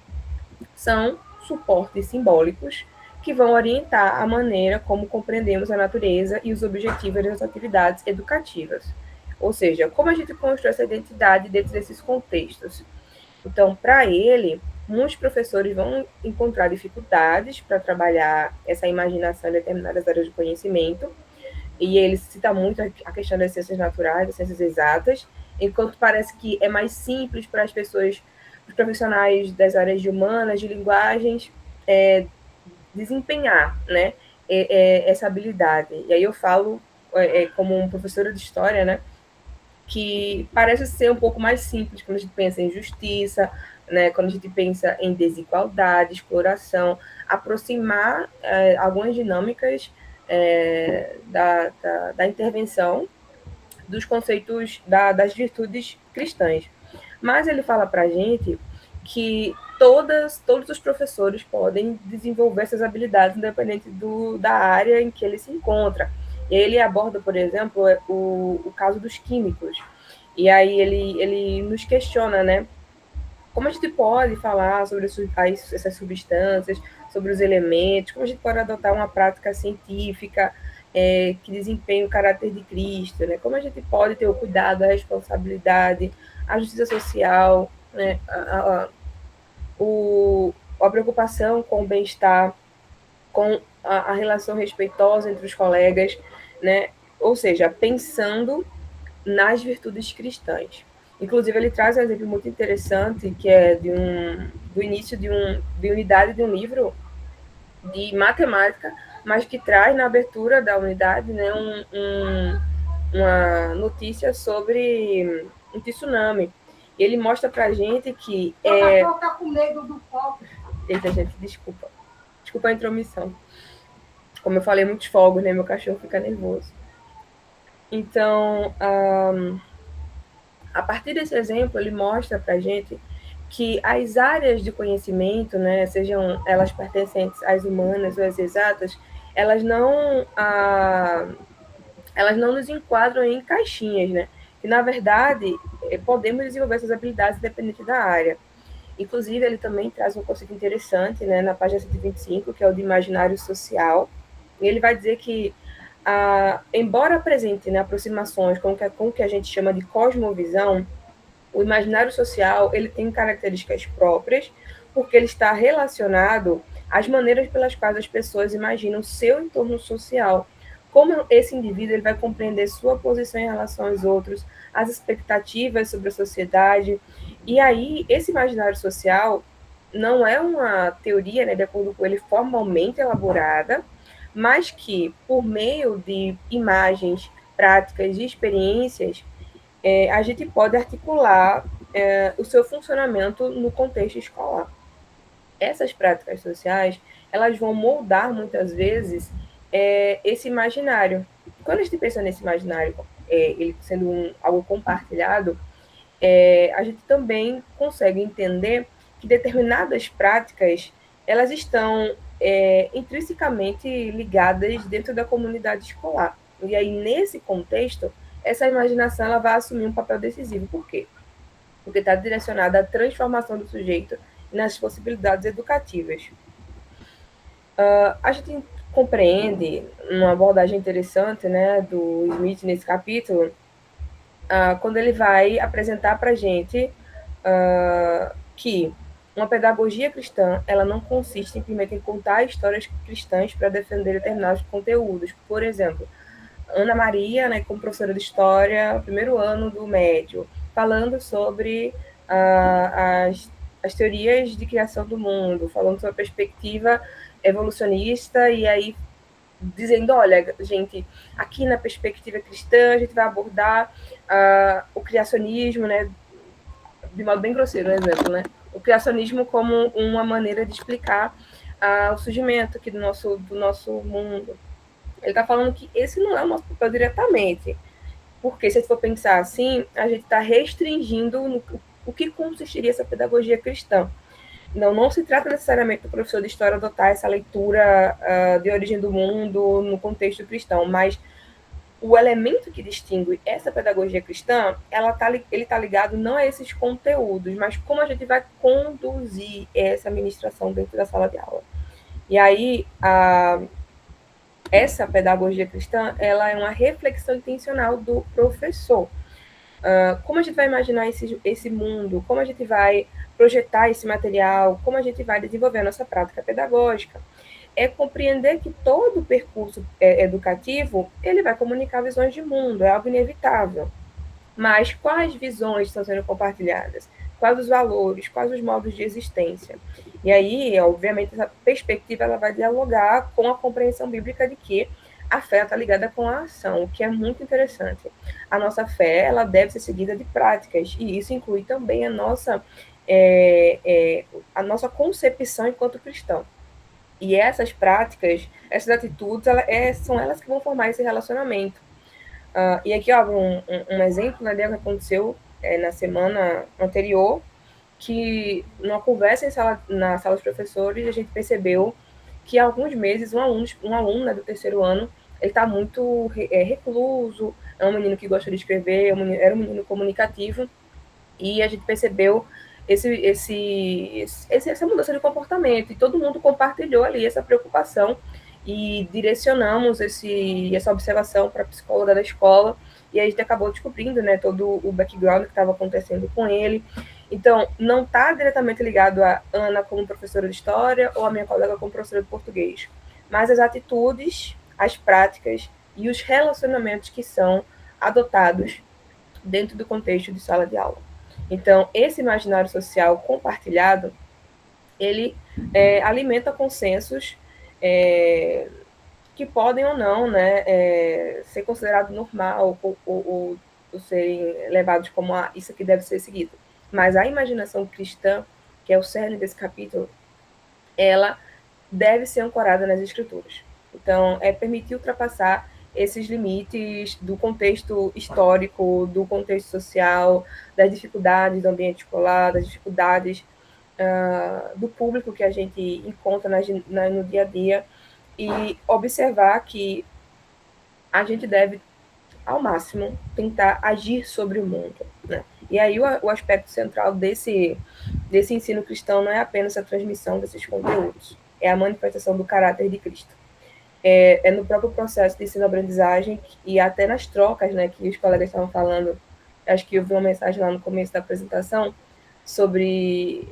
São suportes simbólicos que vão orientar a maneira como compreendemos a natureza e os objetivos das atividades educativas. Ou seja, como a gente constrói essa identidade dentro desses contextos. Então, para ele, muitos professores vão encontrar dificuldades para trabalhar essa imaginação em determinadas áreas de conhecimento, e ele cita muito a questão das ciências naturais, das ciências exatas, enquanto parece que é mais simples para as pessoas, os profissionais das áreas de humanas, de linguagens, desempenhar, né, essa habilidade. E aí eu falo, como um professora de história, né, que parece ser um pouco mais simples quando a gente pensa em justiça, né, quando a gente pensa em desigualdade, exploração, aproximar algumas dinâmicas da intervenção dos conceitos das virtudes cristãs. Mas ele fala para a gente que todos os professores podem desenvolver essas habilidades independente da área em que ele se encontra. E aí ele aborda, por exemplo, o caso dos químicos. E aí ele nos questiona, né? Como a gente pode falar sobre essas substâncias, sobre os elementos, como a gente pode adotar uma prática científica que desempenhe o caráter de Cristo, né? Como a gente pode ter o cuidado, a responsabilidade, a justiça social, né? A preocupação com o bem-estar, com a relação respeitosa entre os colegas, né? Ou seja, pensando nas virtudes cristãs. Inclusive, ele traz um exemplo muito interessante, que é do início de unidade de um livro de matemática, mas que traz na abertura da unidade, né, uma notícia sobre um tsunami. E ele mostra para a gente que... O tá com medo do fogo. Eita, gente, desculpa. Desculpa a intromissão. Como eu falei, muitos fogos, né? Meu cachorro fica nervoso. Então, a partir desse exemplo, ele mostra para a gente que as áreas de conhecimento, né, sejam elas pertencentes às humanas ou às exatas, elas não nos enquadram em caixinhas, né? E, na verdade, podemos desenvolver essas habilidades independente da área. Inclusive, ele também traz um conceito interessante, né, na página 125, que é o de imaginário social. E ele vai dizer que, embora apresente, né, aproximações com o que a gente chama de cosmovisão, o imaginário social ele tem características próprias, porque ele está relacionado às maneiras pelas quais as pessoas imaginam seu entorno social. Como esse indivíduo ele vai compreender sua posição em relação aos outros, as expectativas sobre a sociedade. E aí, esse imaginário social não é uma teoria, né, de acordo com ele, formalmente elaborada, mas que, por meio de imagens práticas e experiências, a gente pode articular o seu funcionamento no contexto escolar. Essas práticas sociais, elas vão moldar muitas vezes esse imaginário. Quando a gente pensa nesse imaginário, ele sendo algo compartilhado, a gente também consegue entender que determinadas práticas elas estão intrinsecamente ligadas dentro da comunidade escolar. E aí, nesse contexto, essa imaginação ela vai assumir um papel decisivo. Por quê? Porque está direcionada à transformação do sujeito nas possibilidades educativas. A gente compreende, uma abordagem interessante, né, do Smith nesse capítulo, quando ele vai apresentar para a gente que uma pedagogia cristã ela não consiste simplesmente em contar histórias cristãs para defender determinados conteúdos. Por exemplo, Ana Maria, né, como professora de História, primeiro ano do médio, falando sobre as teorias de criação do mundo, falando sobre a perspectiva evolucionista, e aí dizendo, olha, gente, aqui na perspectiva cristã, a gente vai abordar o criacionismo, né, de modo bem grosseiro, um exemplo, né, o criacionismo como uma maneira de explicar o surgimento aqui do nosso mundo. Ele está falando que esse não é o nosso papel diretamente, porque se a gente for pensar assim, a gente está restringindo o que consistiria essa pedagogia cristã. Não se trata necessariamente do professor de história adotar essa leitura de origem do mundo no contexto cristão, mas o elemento que distingue essa pedagogia cristã, ele está ligado não a esses conteúdos, mas como a gente vai conduzir essa ministração dentro da sala de aula. E aí, essa pedagogia cristã, ela é uma reflexão intencional do professor. Como a gente vai imaginar esse mundo, como a gente vai projetar esse material, como a gente vai desenvolver a nossa prática pedagógica, é compreender que todo o percurso educativo, ele vai comunicar visões de mundo, é algo inevitável. Mas quais visões estão sendo compartilhadas? Quais os valores, quais os modos de existência? E aí, obviamente, essa perspectiva ela vai dialogar com a compreensão bíblica de que a fé está ligada com a ação, o que é muito interessante. A nossa fé ela deve ser seguida de práticas, e isso inclui também a nossa concepção enquanto cristão. E essas práticas, essas atitudes, são elas que vão formar esse relacionamento. E aqui, ó, um exemplo, né, que aconteceu na semana anterior, que numa conversa na sala dos professores, a gente percebeu que há alguns meses um aluno, né, do terceiro ano, ele está muito recluso, é um menino que gosta de escrever, era um menino comunicativo, e a gente percebeu essa mudança de comportamento, e todo mundo compartilhou ali essa preocupação, e direcionamos essa observação para a psicóloga da escola, e a gente acabou descobrindo, né, todo o background que estava acontecendo com ele. Então, não está diretamente ligado a Ana como professora de história ou a minha colega como professora de português, mas as atitudes, as práticas e os relacionamentos que são adotados dentro do contexto de sala de aula. Então, esse imaginário social compartilhado, ele alimenta consensos que podem ou não, né, ser considerados normal ou serem levados como isso que deve ser seguido. Mas a imaginação cristã, que é o cerne desse capítulo, ela deve ser ancorada nas escrituras. Então, permitir ultrapassar esses limites do contexto histórico, do contexto social, das dificuldades do ambiente escolar, das dificuldades do público que a gente encontra no dia a dia, e observar que a gente deve, ao máximo, tentar agir sobre o mundo, né? E aí o aspecto central desse ensino cristão não é apenas a transmissão desses conteúdos, é a manifestação do caráter de Cristo. É no próprio processo de ensino-aprendizagem e até nas trocas, né, que os colegas estavam falando. Acho que eu vi uma mensagem lá no começo da apresentação sobre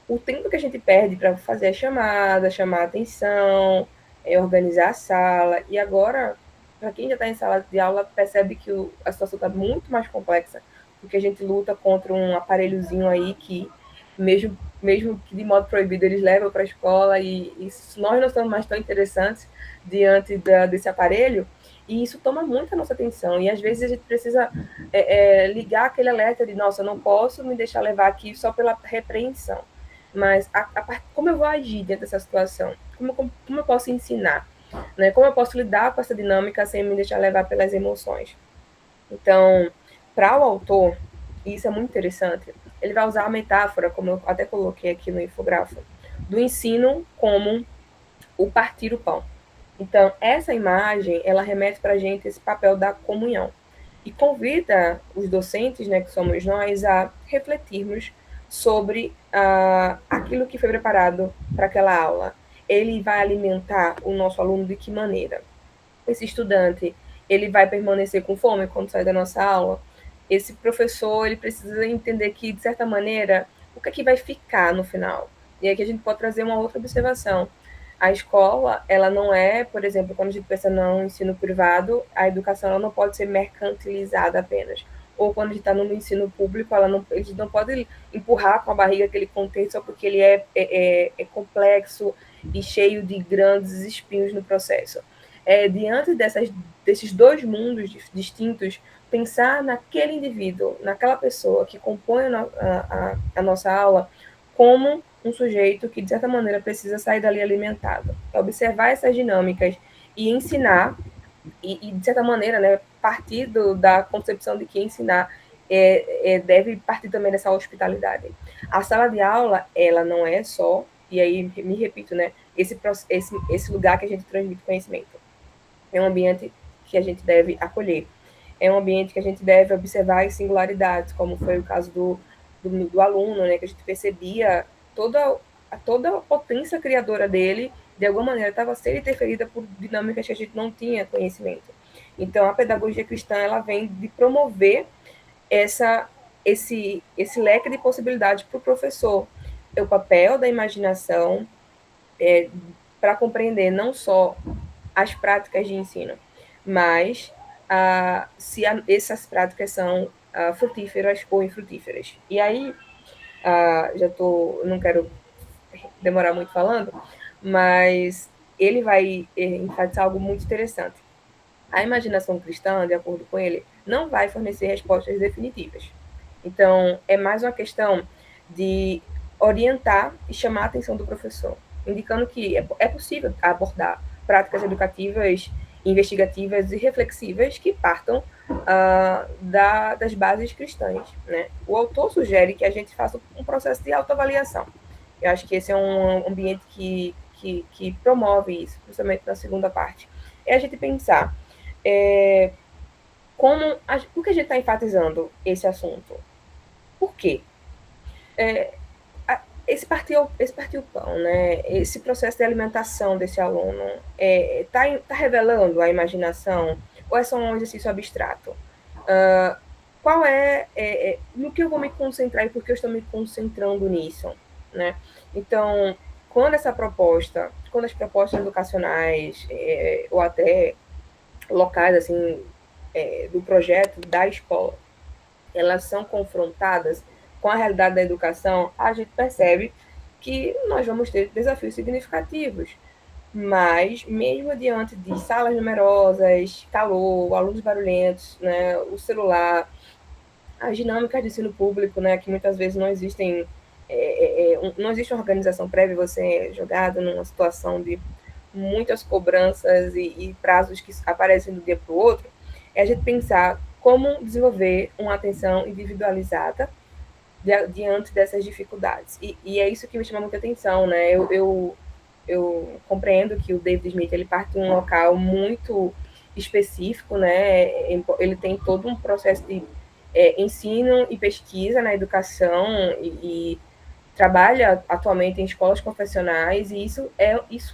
o tempo que a gente perde para fazer a chamada, chamar a atenção, organizar a sala. E agora, para quem já está em sala de aula, percebe que a situação está muito mais complexa, porque a gente luta contra um aparelhozinho aí que, mesmo que de modo proibido, eles levam para a escola, e nós não somos mais tão interessantes diante desse aparelho. E isso toma muito a nossa atenção. E às vezes a gente precisa ligar aquele alerta de, nossa, eu não posso me deixar levar aqui só pela repreensão. Mas como eu vou agir dentro dessa situação? Como eu posso ensinar? Né? Como eu posso lidar com essa dinâmica sem me deixar levar pelas emoções? Então, para o autor, e isso é muito interessante, ele vai usar a metáfora, como eu até coloquei aqui no infográfico, do ensino como o partir o pão. Então, essa imagem, ela remete para a gente esse papel da comunhão e convida os docentes, né, que somos nós, a refletirmos sobre aquilo que foi preparado para aquela aula. Ele vai alimentar o nosso aluno de que maneira? Esse estudante, ele vai permanecer com fome quando sair da nossa aula? Esse professor, ele precisa entender que, de certa maneira, o que é que vai ficar no final? E aqui a gente pode trazer uma outra observação. A escola, ela não é, por exemplo, quando a gente pensa no ensino privado, a educação ela não pode ser mercantilizada apenas. Ou quando a gente está no ensino público, a gente não pode empurrar com a barriga aquele contexto só porque ele é complexo e cheio de grandes espinhos no processo. Diante desses dois mundos distintos, pensar naquele indivíduo, naquela pessoa que compõe a nossa aula, como um sujeito que, de certa maneira, precisa sair dali alimentado. Observar essas dinâmicas e ensinar, e de certa maneira, né, partir da concepção de que ensinar deve partir também dessa hospitalidade. A sala de aula, ela não é só, e aí me repito, né, esse lugar que a gente transmite conhecimento. É um ambiente que a gente deve acolher. É um ambiente que a gente deve observar as singularidades, como foi o caso do aluno, né, que a gente percebia toda a potência criadora dele, de alguma maneira, estava sendo interferida por dinâmicas que a gente não tinha conhecimento. Então, a pedagogia cristã, ela vem de promover esse leque de possibilidades para o professor. O papel da imaginação para compreender não só as práticas de ensino, mas se essas práticas são frutíferas ou infrutíferas. E aí, não quero demorar muito falando, mas ele vai enfatizar algo muito interessante. A imaginação cristã, de acordo com ele, não vai fornecer respostas definitivas. Então, é mais uma questão de orientar e chamar a atenção do professor, indicando que é possível abordar práticas educativas, investigativas e reflexivas que partam das bases cristãs. Né? O autor sugere que a gente faça um processo de autoavaliação. Eu acho que esse é um ambiente que promove isso, principalmente na segunda parte. É a gente pensar por que a gente está enfatizando esse assunto? Por quê? Esse partir o pão, né? Esse processo de alimentação desse aluno tá revelando a imaginação ou é só um exercício abstrato? Qual no que eu vou me concentrar e por que eu estou me concentrando nisso, né? Então, quando as propostas educacionais ou até locais assim do projeto da escola, elas são confrontadas com a realidade da educação, a gente percebe que nós vamos ter desafios significativos. Mas, mesmo diante de salas numerosas, calor, alunos barulhentos, né, o celular, as dinâmicas de ensino público, né, que muitas vezes não existem, não existe uma organização prévia, você é jogado numa situação de muitas cobranças e prazos que aparecem do dia para o outro, é a gente pensar como desenvolver uma atenção individualizada diante dessas dificuldades. E é isso que me chama muita atenção, né? Eu compreendo que o David Smith ele parte de um local muito específico, né? Ele tem todo um processo de ensino e pesquisa na educação e trabalha atualmente em escolas confessionais e isso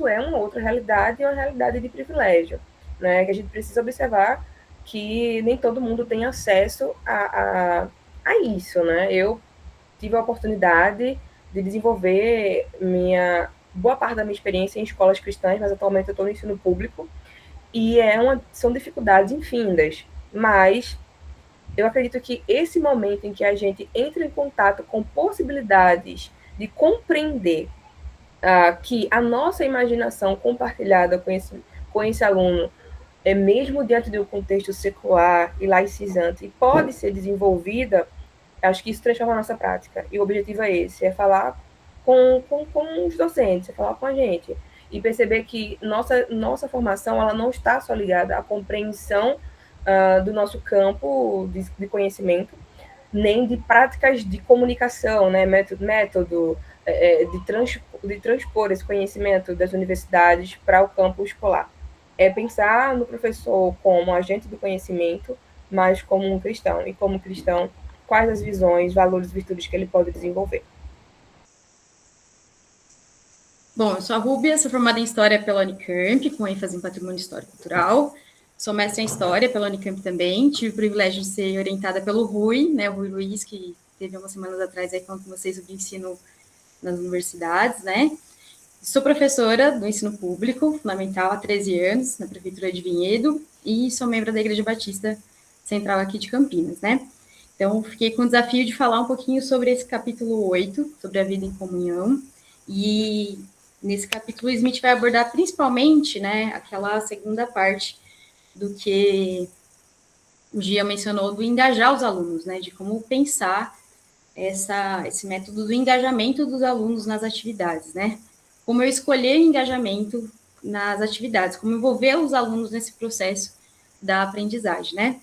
é uma outra realidade e uma realidade de privilégio, né? Que a gente precisa observar que nem todo mundo tem acesso a isso, né? Eu tive a oportunidade de desenvolver boa parte da minha experiência em escolas cristãs, mas atualmente eu estou no ensino público e são dificuldades infindas, mas eu acredito que esse momento em que a gente entra em contato com possibilidades de compreender que a nossa imaginação compartilhada com esse aluno mesmo diante de um contexto secular e laicizante, pode ser desenvolvida, acho que isso transforma a nossa prática. E o objetivo é esse, é falar com os docentes, é falar com a gente. E perceber que nossa formação ela não está só ligada à compreensão do nosso campo de conhecimento, nem de práticas de comunicação, né? método de transpor esse conhecimento das universidades para o campo escolar. É pensar no professor como agente do conhecimento, mas como um cristão. E como cristão, quais as visões, valores e virtudes que ele pode desenvolver. Bom, eu sou a Rúbia, sou formada em História pela Unicamp, com ênfase em Patrimônio Histórico e Cultural. Sou mestre em História pela Unicamp também. Tive o privilégio de ser orientada pelo Rui, né, o Rui Luiz, que teve umas semanas atrás aí falando com vocês sobre ensino nas universidades, né. Sou professora do ensino público, fundamental, há 13 anos, na Prefeitura de Vinhedo, e sou membro da Igreja Batista Central aqui de Campinas, né. Então, fiquei com o desafio de falar um pouquinho sobre esse capítulo 8, sobre a vida em comunhão, e nesse capítulo, o Smith vai abordar principalmente, né, aquela segunda parte do que o Gia mencionou, do engajar os alunos, né, de como pensar esse método do engajamento dos alunos nas atividades, né, como eu escolher engajamento nas atividades, como envolver os alunos nesse processo da aprendizagem, né,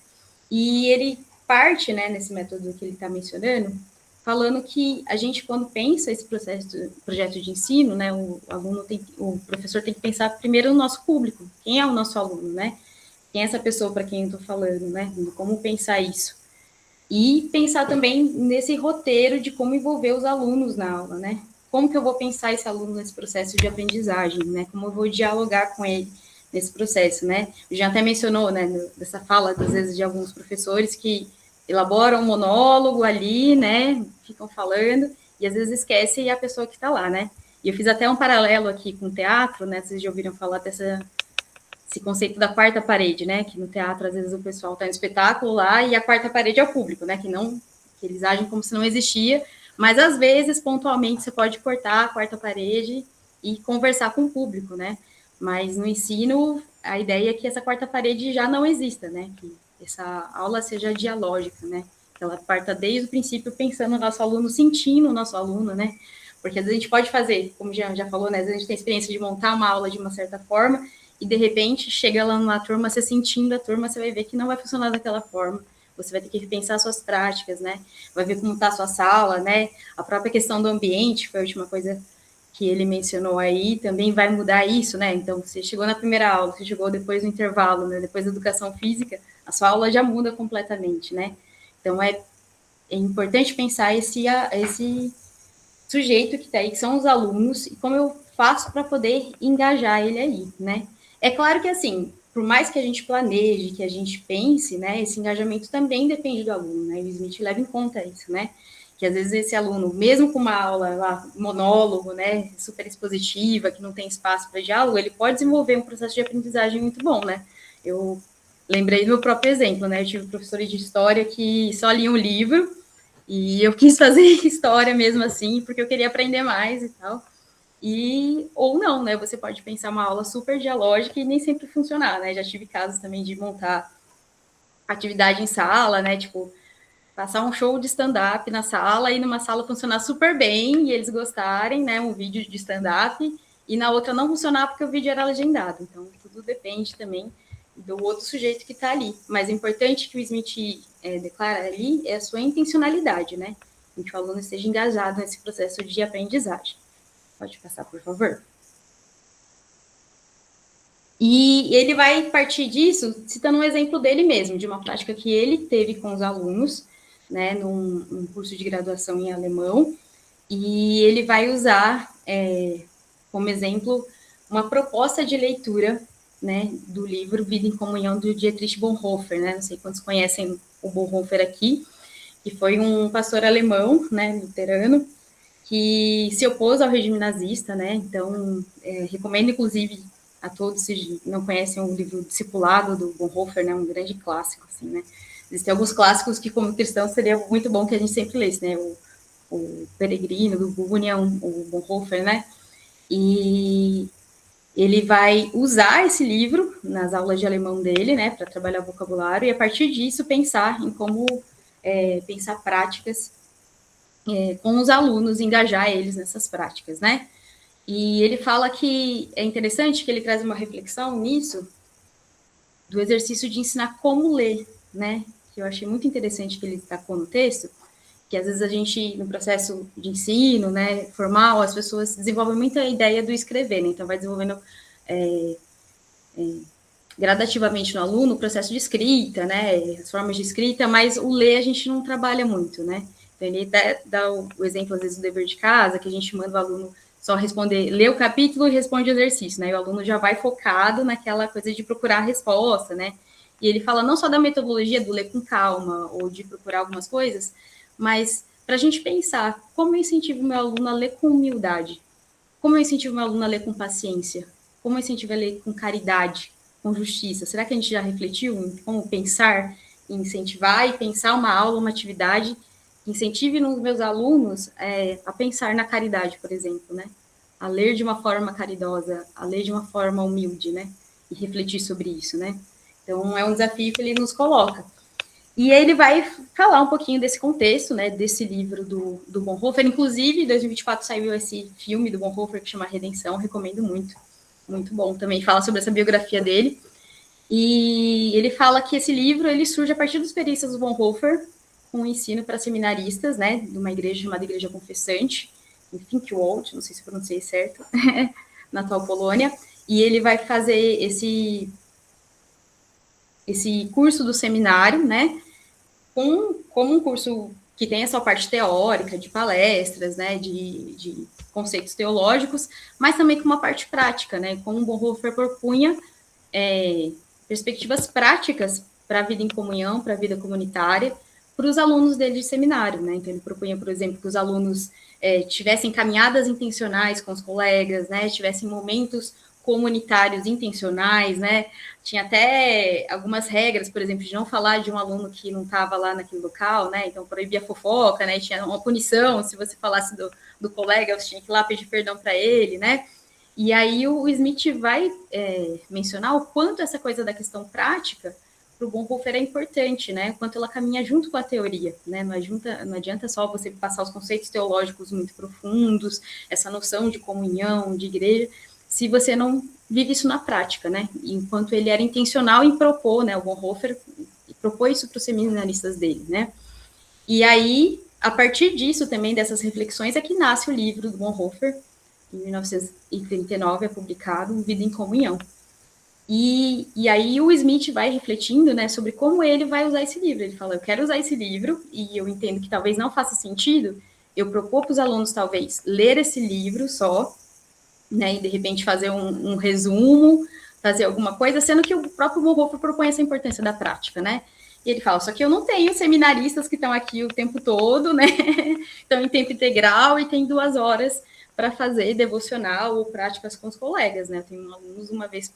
e ele parte, né, nesse método que ele está mencionando, falando que a gente, quando pensa esse projeto de ensino, né, o professor tem que pensar primeiro no nosso público, quem é o nosso aluno, né? Quem é essa pessoa para quem eu estou falando, né? Como pensar isso. E pensar também nesse roteiro de como envolver os alunos na aula, né? Como que eu vou pensar esse aluno nesse processo de aprendizagem, né? Como eu vou dialogar com ele nesse processo, né? O Jean até mencionou, né, dessa fala, às vezes, de alguns professores que elaboram um monólogo ali, né, ficam falando, e às vezes esquece a pessoa que está lá, né. E eu fiz até um paralelo aqui com o teatro, né, vocês já ouviram falar esse conceito da quarta parede, né, que no teatro, às vezes, o pessoal está no espetáculo lá e a quarta parede é o público, né, que eles agem como se não existia, mas às vezes, pontualmente, você pode cortar a quarta parede e conversar com o público, né, mas no ensino, a ideia é que essa quarta parede já não exista, né, que essa aula seja dialógica, né, que ela parta desde o princípio pensando no nosso aluno, sentindo o nosso aluno, né, porque às vezes a gente pode fazer, como já falou, né, às vezes a gente tem experiência de montar uma aula de uma certa forma e de repente chega lá numa turma, você sentindo a turma, você vai ver que não vai funcionar daquela forma, você vai ter que repensar suas práticas, né, vai ver como está a sua sala, né, a própria questão do ambiente, foi a última coisa que ele mencionou aí, também vai mudar isso, né? Então, você chegou na primeira aula, você chegou depois do intervalo, né? Depois da educação física, a sua aula já muda completamente, né? Então, é importante pensar esse sujeito que está aí, que são os alunos, e como eu faço para poder engajar ele aí, né? É claro que, assim, por mais que a gente planeje, que a gente pense, né? Esse engajamento também depende do aluno, né? E o Smith leva em conta isso, né? Que às vezes esse aluno, mesmo com uma aula lá, monólogo, né, super expositiva, que não tem espaço para diálogo, ele pode desenvolver um processo de aprendizagem muito bom, né? Eu lembrei do meu próprio exemplo, né? Eu tive professores de história que só liam um livro e eu quis fazer história mesmo assim, porque eu queria aprender mais e tal. Ou não, né? Você pode pensar uma aula super dialógica e nem sempre funcionar, né? Já tive casos também de montar atividade em sala, né? Tipo, passar um show de stand-up na sala e numa sala funcionar super bem e eles gostarem, né, um vídeo de stand-up, e na outra não funcionar porque o vídeo era legendado. Então, tudo depende também do outro sujeito que está ali. Mas o importante que o Smith declara ali é a sua intencionalidade, né? Que o aluno esteja engajado nesse processo de aprendizagem. Pode passar, por favor. E ele vai partir disso citando um exemplo dele mesmo, de uma prática que ele teve com os alunos, né, num curso de graduação em alemão, e ele vai usar como exemplo uma proposta de leitura, né, do livro Vida em Comunhão, do Dietrich Bonhoeffer, né, não sei quantos conhecem o Bonhoeffer aqui, que foi um pastor alemão, né, luterano, que se opôs ao regime nazista, né, então recomendo inclusive a todos, se não conhecem o livro Discipulado, do Bonhoeffer, né, um grande clássico, assim, né. Existem alguns clássicos que, como cristão, seria muito bom que a gente sempre lesse, né, o Peregrino, do Bunyan, o Bonhoeffer, né, e ele vai usar esse livro nas aulas de alemão dele, né, para trabalhar o vocabulário, e a partir disso pensar em como pensar práticas com os alunos, engajar eles nessas práticas, né? E ele fala que é interessante que ele traz uma reflexão nisso, do exercício de ensinar como ler, né? Que eu achei muito interessante que ele destacou no texto, que às vezes a gente, no processo de ensino, né, formal, as pessoas desenvolvem muita ideia do escrever, né? Então vai desenvolvendo gradativamente no aluno o processo de escrita, né, as formas de escrita, mas o ler a gente não trabalha muito, né? Então ele dá o exemplo, às vezes, do dever de casa, que a gente manda o aluno só responder, ler o capítulo e responde o exercício, né? E o aluno já vai focado naquela coisa de procurar a resposta, né? E ele fala não só da metodologia do ler com calma ou de procurar algumas coisas, mas para a gente pensar como eu incentivo meu aluno a ler com humildade, como eu incentivo meu aluno a ler com paciência, como eu incentivo a ler com caridade, com justiça. Será que a gente já refletiu em como pensar, incentivar e pensar uma aula, uma atividade que incentive nos meus alunos a pensar na caridade, por exemplo, né? A ler de uma forma caridosa, a ler de uma forma humilde, né? E refletir sobre isso, né? Então, é um desafio que ele nos coloca. E ele vai falar um pouquinho desse contexto, né, desse livro do Bonhoeffer. Inclusive, em 2024 saiu esse filme do Bonhoeffer que chama Redenção, recomendo muito, muito bom também. Fala sobre essa biografia dele. E ele fala que esse livro ele surge a partir das experiências do Bonhoeffer com o ensino para seminaristas, né, de uma igreja chamada Igreja Confessante, em Finkwald, não sei se pronunciei certo, na atual Polônia. E ele vai fazer esse curso do seminário, né, como um curso que tem a sua parte teórica, de palestras, né, de conceitos teológicos, mas também com uma parte prática, né, como o Bonhoeffer propunha perspectivas práticas para a vida em comunhão, para a vida comunitária, para os alunos dele de seminário, né, então ele propunha, por exemplo, que os alunos tivessem caminhadas intencionais com os colegas, né, tivessem momentos comunitários intencionais, né? Tinha até algumas regras, por exemplo, de não falar de um aluno que não estava lá naquele local, né? Então proibia a fofoca, né? Tinha uma punição se você falasse do colega, você tinha que ir lá pedir perdão para ele, né? E aí o Smith vai mencionar o quanto essa coisa da questão prática para o Bonhoeffer é importante, né? O quanto ela caminha junto com a teoria, né? Não adianta só você passar os conceitos teológicos muito profundos, essa noção de comunhão, de igreja, se você não vive isso na prática, né? Enquanto ele era intencional em propor, né? O Bonhoeffer propôs isso para os seminaristas dele, né? E aí, a partir disso também, dessas reflexões, é que nasce o livro do Bonhoeffer, em 1939 é publicado, Vida em Comunhão. E aí o Smith vai refletindo, né, sobre como ele vai usar esse livro. Ele fala, eu quero usar esse livro, e eu entendo que talvez não faça sentido eu propor para os alunos, talvez, ler esse livro só, né, e de repente fazer um resumo, fazer alguma coisa, sendo que o próprio Bonhoeffer propõe essa importância da prática, né? E ele fala, só que eu não tenho seminaristas que estão aqui o tempo todo, né? Estão em tempo integral e tem 2 horas para fazer devocional ou práticas com os colegas, né? Eu tenho alunos uma vez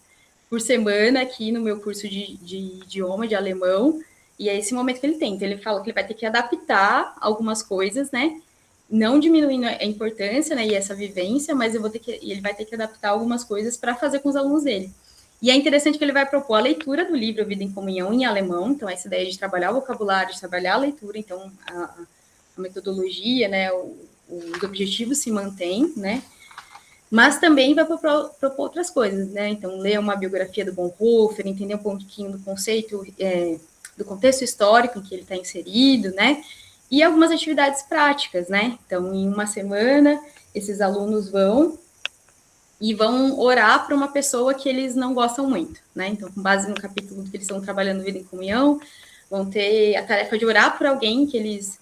por semana aqui no meu curso de idioma, de alemão, e é esse momento que ele tem. Então, ele fala que ele vai ter que adaptar algumas coisas, né? Não diminuindo a importância, né, e essa vivência, mas ele vai ter que adaptar algumas coisas para fazer com os alunos dele. E é interessante que ele vai propor a leitura do livro Vida em Comunhão em alemão, então essa ideia de trabalhar o vocabulário, de trabalhar a leitura, então a metodologia, né, os objetivos se mantêm, né, mas também vai propor outras coisas, né, então ler uma biografia do Bonhoeffer, entender um pouquinho do conceito, do contexto histórico em que ele está inserido, né, e algumas atividades práticas, né? Então, em uma semana, esses alunos vão orar para uma pessoa que eles não gostam muito, né? Então, com base no capítulo que eles estão trabalhando Vida em Comunhão, vão ter a tarefa de orar por alguém que eles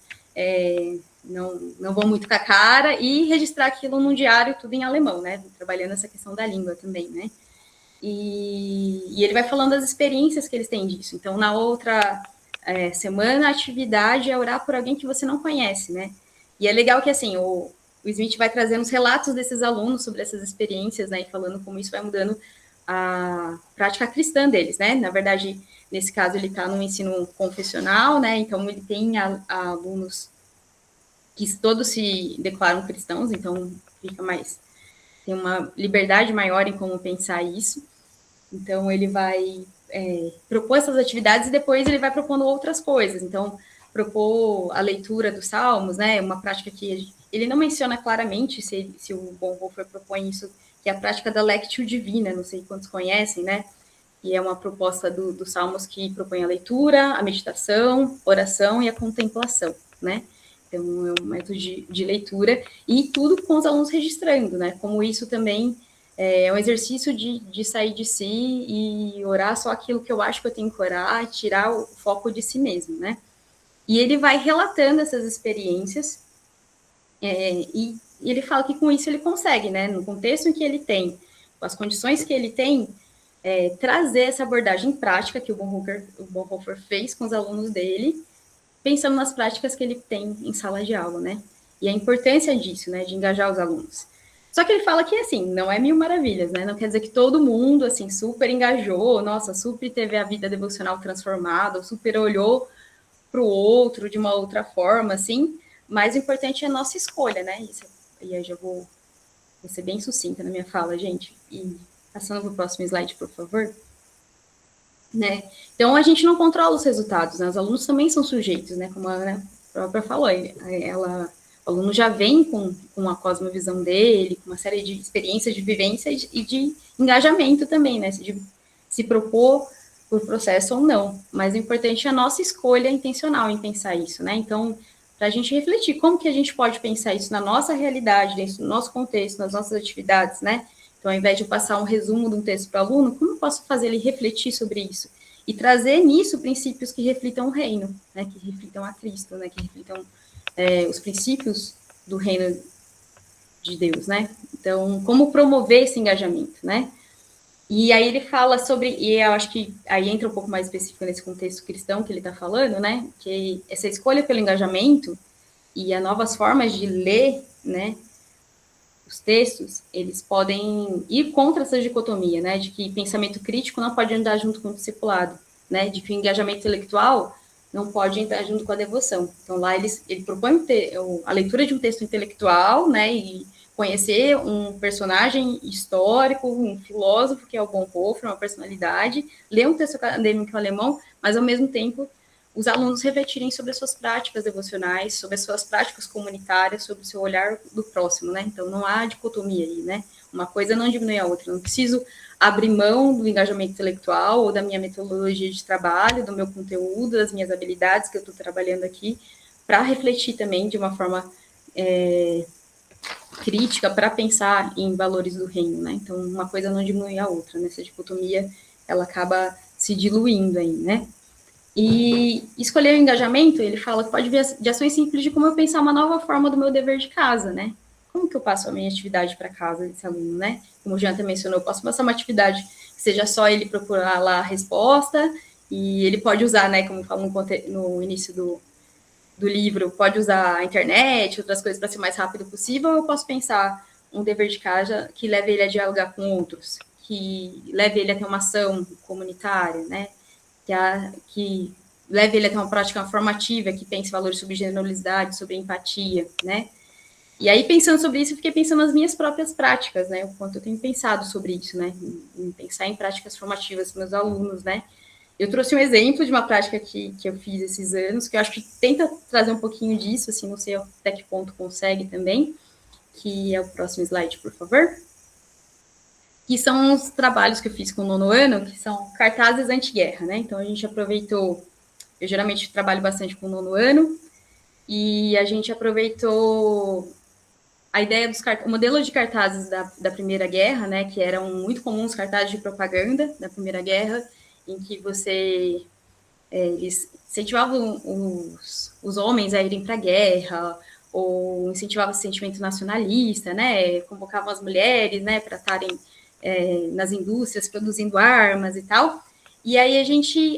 não vão muito com a cara e registrar aquilo num diário, tudo em alemão, né? Trabalhando essa questão da língua também, né? E ele vai falando das experiências que eles têm disso. Então, na outra semana, a atividade é orar por alguém que você não conhece, né? E é legal que, assim, o Smith vai trazendo os relatos desses alunos sobre essas experiências, né? E falando como isso vai mudando a prática cristã deles, né? Na verdade, nesse caso, ele está no ensino confessional, né? Então, ele tem alunos que todos se declaram cristãos, então fica mais tem uma liberdade maior em como pensar isso. Então, ele vai propor essas atividades e depois ele vai propondo outras coisas. Então, propor a leitura dos salmos, né? Uma prática que ele não menciona claramente se o Bonhoeffer propõe isso, que é a prática da Lectio Divina, não sei quantos conhecem, né? E é uma proposta dos salmos que propõe a leitura, a meditação, oração e a contemplação, né? Então, é um método de leitura e tudo com os alunos registrando, né? Como isso também é um exercício de sair de si e orar só aquilo que eu acho que eu tenho que orar e tirar o foco de si mesmo, né? E ele vai relatando essas experiências e ele fala que com isso ele consegue, né? No contexto em que ele tem, com as condições que ele tem, trazer essa abordagem prática que o Bonhoeffer fez com os alunos dele, pensando nas práticas que ele tem em sala de aula, né? E a importância disso, né? De engajar os alunos. Só que ele fala que, assim, não é mil maravilhas, né? Não quer dizer que todo mundo, assim, super engajou, nossa, super teve a vida devocional transformada, super olhou para o outro de uma outra forma, assim, mas o importante é a nossa escolha, né? Isso, e aí já vou ser bem sucinta na minha fala, gente. E passando para o próximo slide, por favor. Né? Então, a gente não controla os resultados, né? Os alunos também são sujeitos, né? Como a Ana própria falou, o aluno já vem com a cosmovisão dele, com uma série de experiências, de vivências e de engajamento também, né? De se propor por processo ou não. Mas o importante é a nossa escolha intencional em pensar isso, né? Então, para a gente refletir como que a gente pode pensar isso na nossa realidade, dentro do nosso contexto, nas nossas atividades, né? Então, ao invés de eu passar um resumo de um texto para o aluno, como eu posso fazer ele refletir sobre isso? E trazer nisso princípios que reflitam o reino, né? Que reflitam a Cristo, né? Que reflitam os princípios do reino de Deus, né? Então, como promover esse engajamento, né? E aí ele fala sobre, e eu acho que aí entra um pouco mais específico nesse contexto cristão que ele está falando, né? Que essa escolha pelo engajamento e as novas formas de ler, né? Os textos, eles podem ir contra essa dicotomia, né? De que pensamento crítico não pode andar junto com o discipulado, né? De que o engajamento intelectual não pode entrar junto com a devoção. Então, lá ele propõe a leitura de um texto intelectual, né? E conhecer um personagem histórico, um filósofo, que é o Bonhoeffer, uma personalidade, ler um texto acadêmico alemão, mas, ao mesmo tempo, os alunos refletirem sobre as suas práticas devocionais, sobre as suas práticas comunitárias, sobre o seu olhar do próximo, né? Então, não há dicotomia aí, né? Uma coisa não diminui a outra. Eu não preciso abrir mão do engajamento intelectual ou da minha metodologia de trabalho, do meu conteúdo, das minhas habilidades que eu estou trabalhando aqui, para refletir também de uma forma crítica, para pensar em valores do reino, né? Então, uma coisa não diminui a outra. Nessa dicotomia, ela acaba se diluindo aí, né? E escolher o engajamento, ele fala que pode vir de ações simples de como eu pensar uma nova forma do meu dever de casa, né? Como que eu passo a minha atividade para casa desse aluno, né? Como o Jean também mencionou, eu posso passar uma atividade que seja só ele procurar lá a resposta e ele pode usar, né, como falo no início do livro, pode usar a internet, outras coisas para ser mais rápido possível, ou eu posso pensar um dever de casa que leve ele a dialogar com outros, que leve ele a ter uma ação comunitária, né? Que leve ele a ter uma prática formativa, que pense valores sobre generosidade, sobre empatia, né? E aí, pensando sobre isso, eu fiquei pensando nas minhas próprias práticas, né? O quanto eu tenho pensado sobre isso, né? Em pensar em práticas formativas com meus alunos, né? Eu trouxe um exemplo de uma prática que eu fiz esses anos, que eu acho que tenta trazer um pouquinho disso, assim, não sei até que ponto consegue também, que é o próximo slide, por favor. Que são os trabalhos que eu fiz com o nono ano, que são cartazes anti-guerra, né? Então, a gente aproveitou... Eu geralmente trabalho bastante com o nono ano, e a gente aproveitou a ideia o modelo de cartazes da Primeira Guerra, né? Que eram muito comuns, cartazes de propaganda da Primeira Guerra, em que eles incentivavam os homens a irem para a guerra, ou incentivavam esse sentimento nacionalista, né? Convocavam as mulheres, né, para estarem nas indústrias produzindo armas e tal. E aí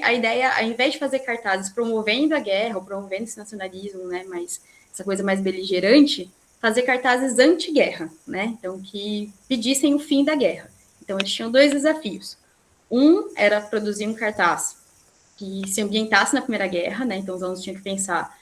a ideia, ao invés de fazer cartazes promovendo a guerra, ou promovendo esse nacionalismo, né, mas essa coisa mais beligerante, fazer cartazes anti-guerra, né? Então, que pedissem o fim da guerra. Então, eles tinham 2 desafios. Um era produzir um cartaz que se ambientasse na Primeira Guerra, né? Então, os alunos tinham que pensar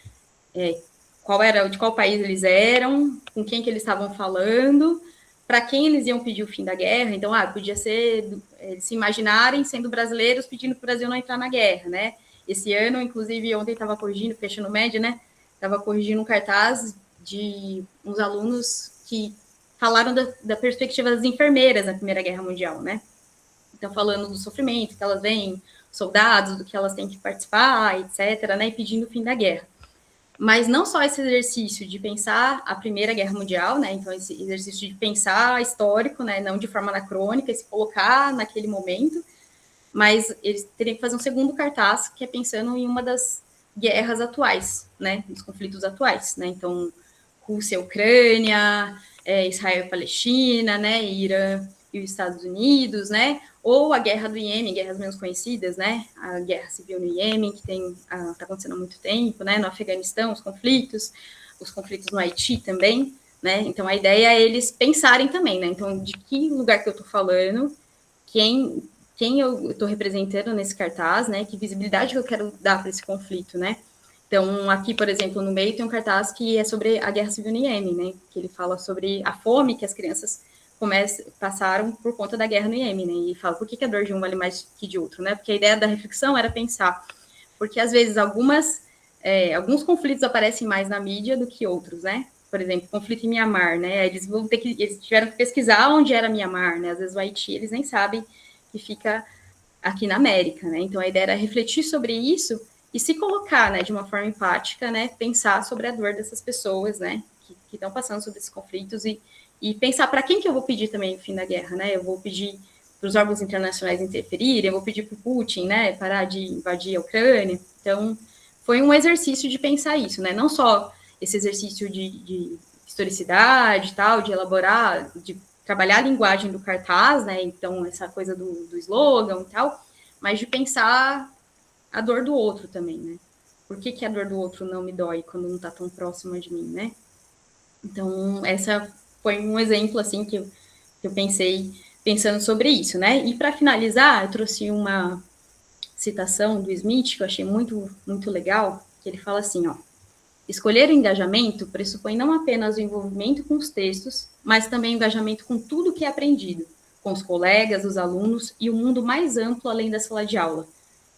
de qual país eles eram, com quem que eles estavam falando, para quem eles iam pedir o fim da guerra. Então, podia ser eles se imaginarem sendo brasileiros pedindo para o Brasil não entrar na guerra, né? Esse ano, inclusive, ontem estava corrigindo, fechando média, né? Estava corrigindo um cartaz de uns alunos que falaram da perspectiva das enfermeiras na Primeira Guerra Mundial, né? Então, falando do sofrimento que elas veem, soldados, do que elas têm que participar, etc., né? E pedindo o fim da guerra. Mas não só esse exercício de pensar a Primeira Guerra Mundial, né? Então, esse exercício de pensar histórico, né? Não de forma anacrônica, e se colocar naquele momento, mas eles teriam que fazer um segundo cartaz, que é pensando em uma das guerras atuais, né? Dos conflitos atuais, né? Então, Rússia, Ucrânia, Israel e Palestina, né? Irã e os Estados Unidos, né? Ou a guerra do Iêmen, guerras menos conhecidas, né? A guerra civil no Iêmen, que está acontecendo há muito tempo, né? No Afeganistão, os conflitos no Haiti também, né? Então, a ideia é eles pensarem também, né? Então, de que lugar que eu estou falando, quem eu estou representando nesse cartaz, né? Que visibilidade que eu quero dar para esse conflito, né? Então, aqui, por exemplo, no meio tem um cartaz que é sobre a guerra civil no Iêmen, né? Que ele fala sobre a fome que as crianças passaram por conta da guerra no Iêmen, né? E fala por que a dor de um vale mais que de outro, né? Porque a ideia da reflexão era pensar, porque às vezes alguns conflitos aparecem mais na mídia do que outros, né? Por exemplo, conflito em Mianmar, né? Eles tiveram que pesquisar onde era Mianmar, né? Às vezes o Haiti eles nem sabem que fica aqui na América, né? Então a ideia era refletir sobre isso e se colocar, né, de uma forma empática, né? Pensar sobre a dor dessas pessoas, né? Que estão passando sobre esses conflitos e pensar para quem que eu vou pedir também o fim da guerra, né? Eu vou pedir para os órgãos internacionais interferirem, eu vou pedir para o Putin, né, parar de invadir a Ucrânia. Então, foi um exercício de pensar isso, né? Não só esse exercício de historicidade e tal, de elaborar, de trabalhar a linguagem do cartaz, né? Então, essa coisa do slogan e tal, mas de pensar a dor do outro também, né? Por que a dor do outro não me dói quando não está tão próxima de mim, né? Então, essa foi um exemplo, assim, que eu pensei pensando sobre isso, né? E para finalizar, eu trouxe uma citação do Smith que eu achei muito, muito legal, que ele fala assim, ó: escolher o engajamento pressupõe não apenas o envolvimento com os textos, mas também o engajamento com tudo que é aprendido, com os colegas, os alunos e o mundo mais amplo além da sala de aula.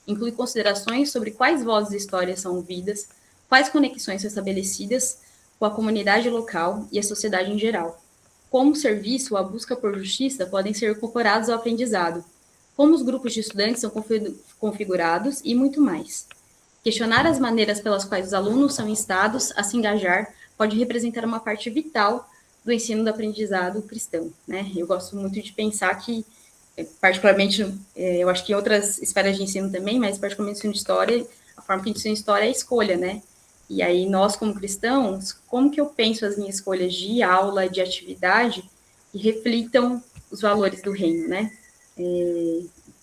Inclui considerações sobre quais vozes e histórias são ouvidas, quais conexões são estabelecidas com a comunidade local e a sociedade em geral. Como o serviço ou a busca por justiça podem ser incorporados ao aprendizado, como os grupos de estudantes são configurados e muito mais. Questionar as maneiras pelas quais os alunos são instados a se engajar pode representar uma parte vital do ensino do aprendizado cristão, né? Eu gosto muito de pensar que, particularmente, eu acho que em outras esferas de ensino também, mas particularmente ensino de história, a forma que a gente ensina história é a escolha, né? E aí, nós, como cristãos, como que eu penso as minhas escolhas de aula, de atividade, que reflitam os valores do reino, né?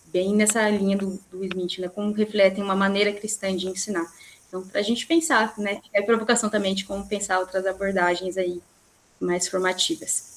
Bem nessa linha do Smith, né? Como refletem uma maneira cristã de ensinar. Então, para a gente pensar, né? É provocação também de como pensar outras abordagens aí mais formativas.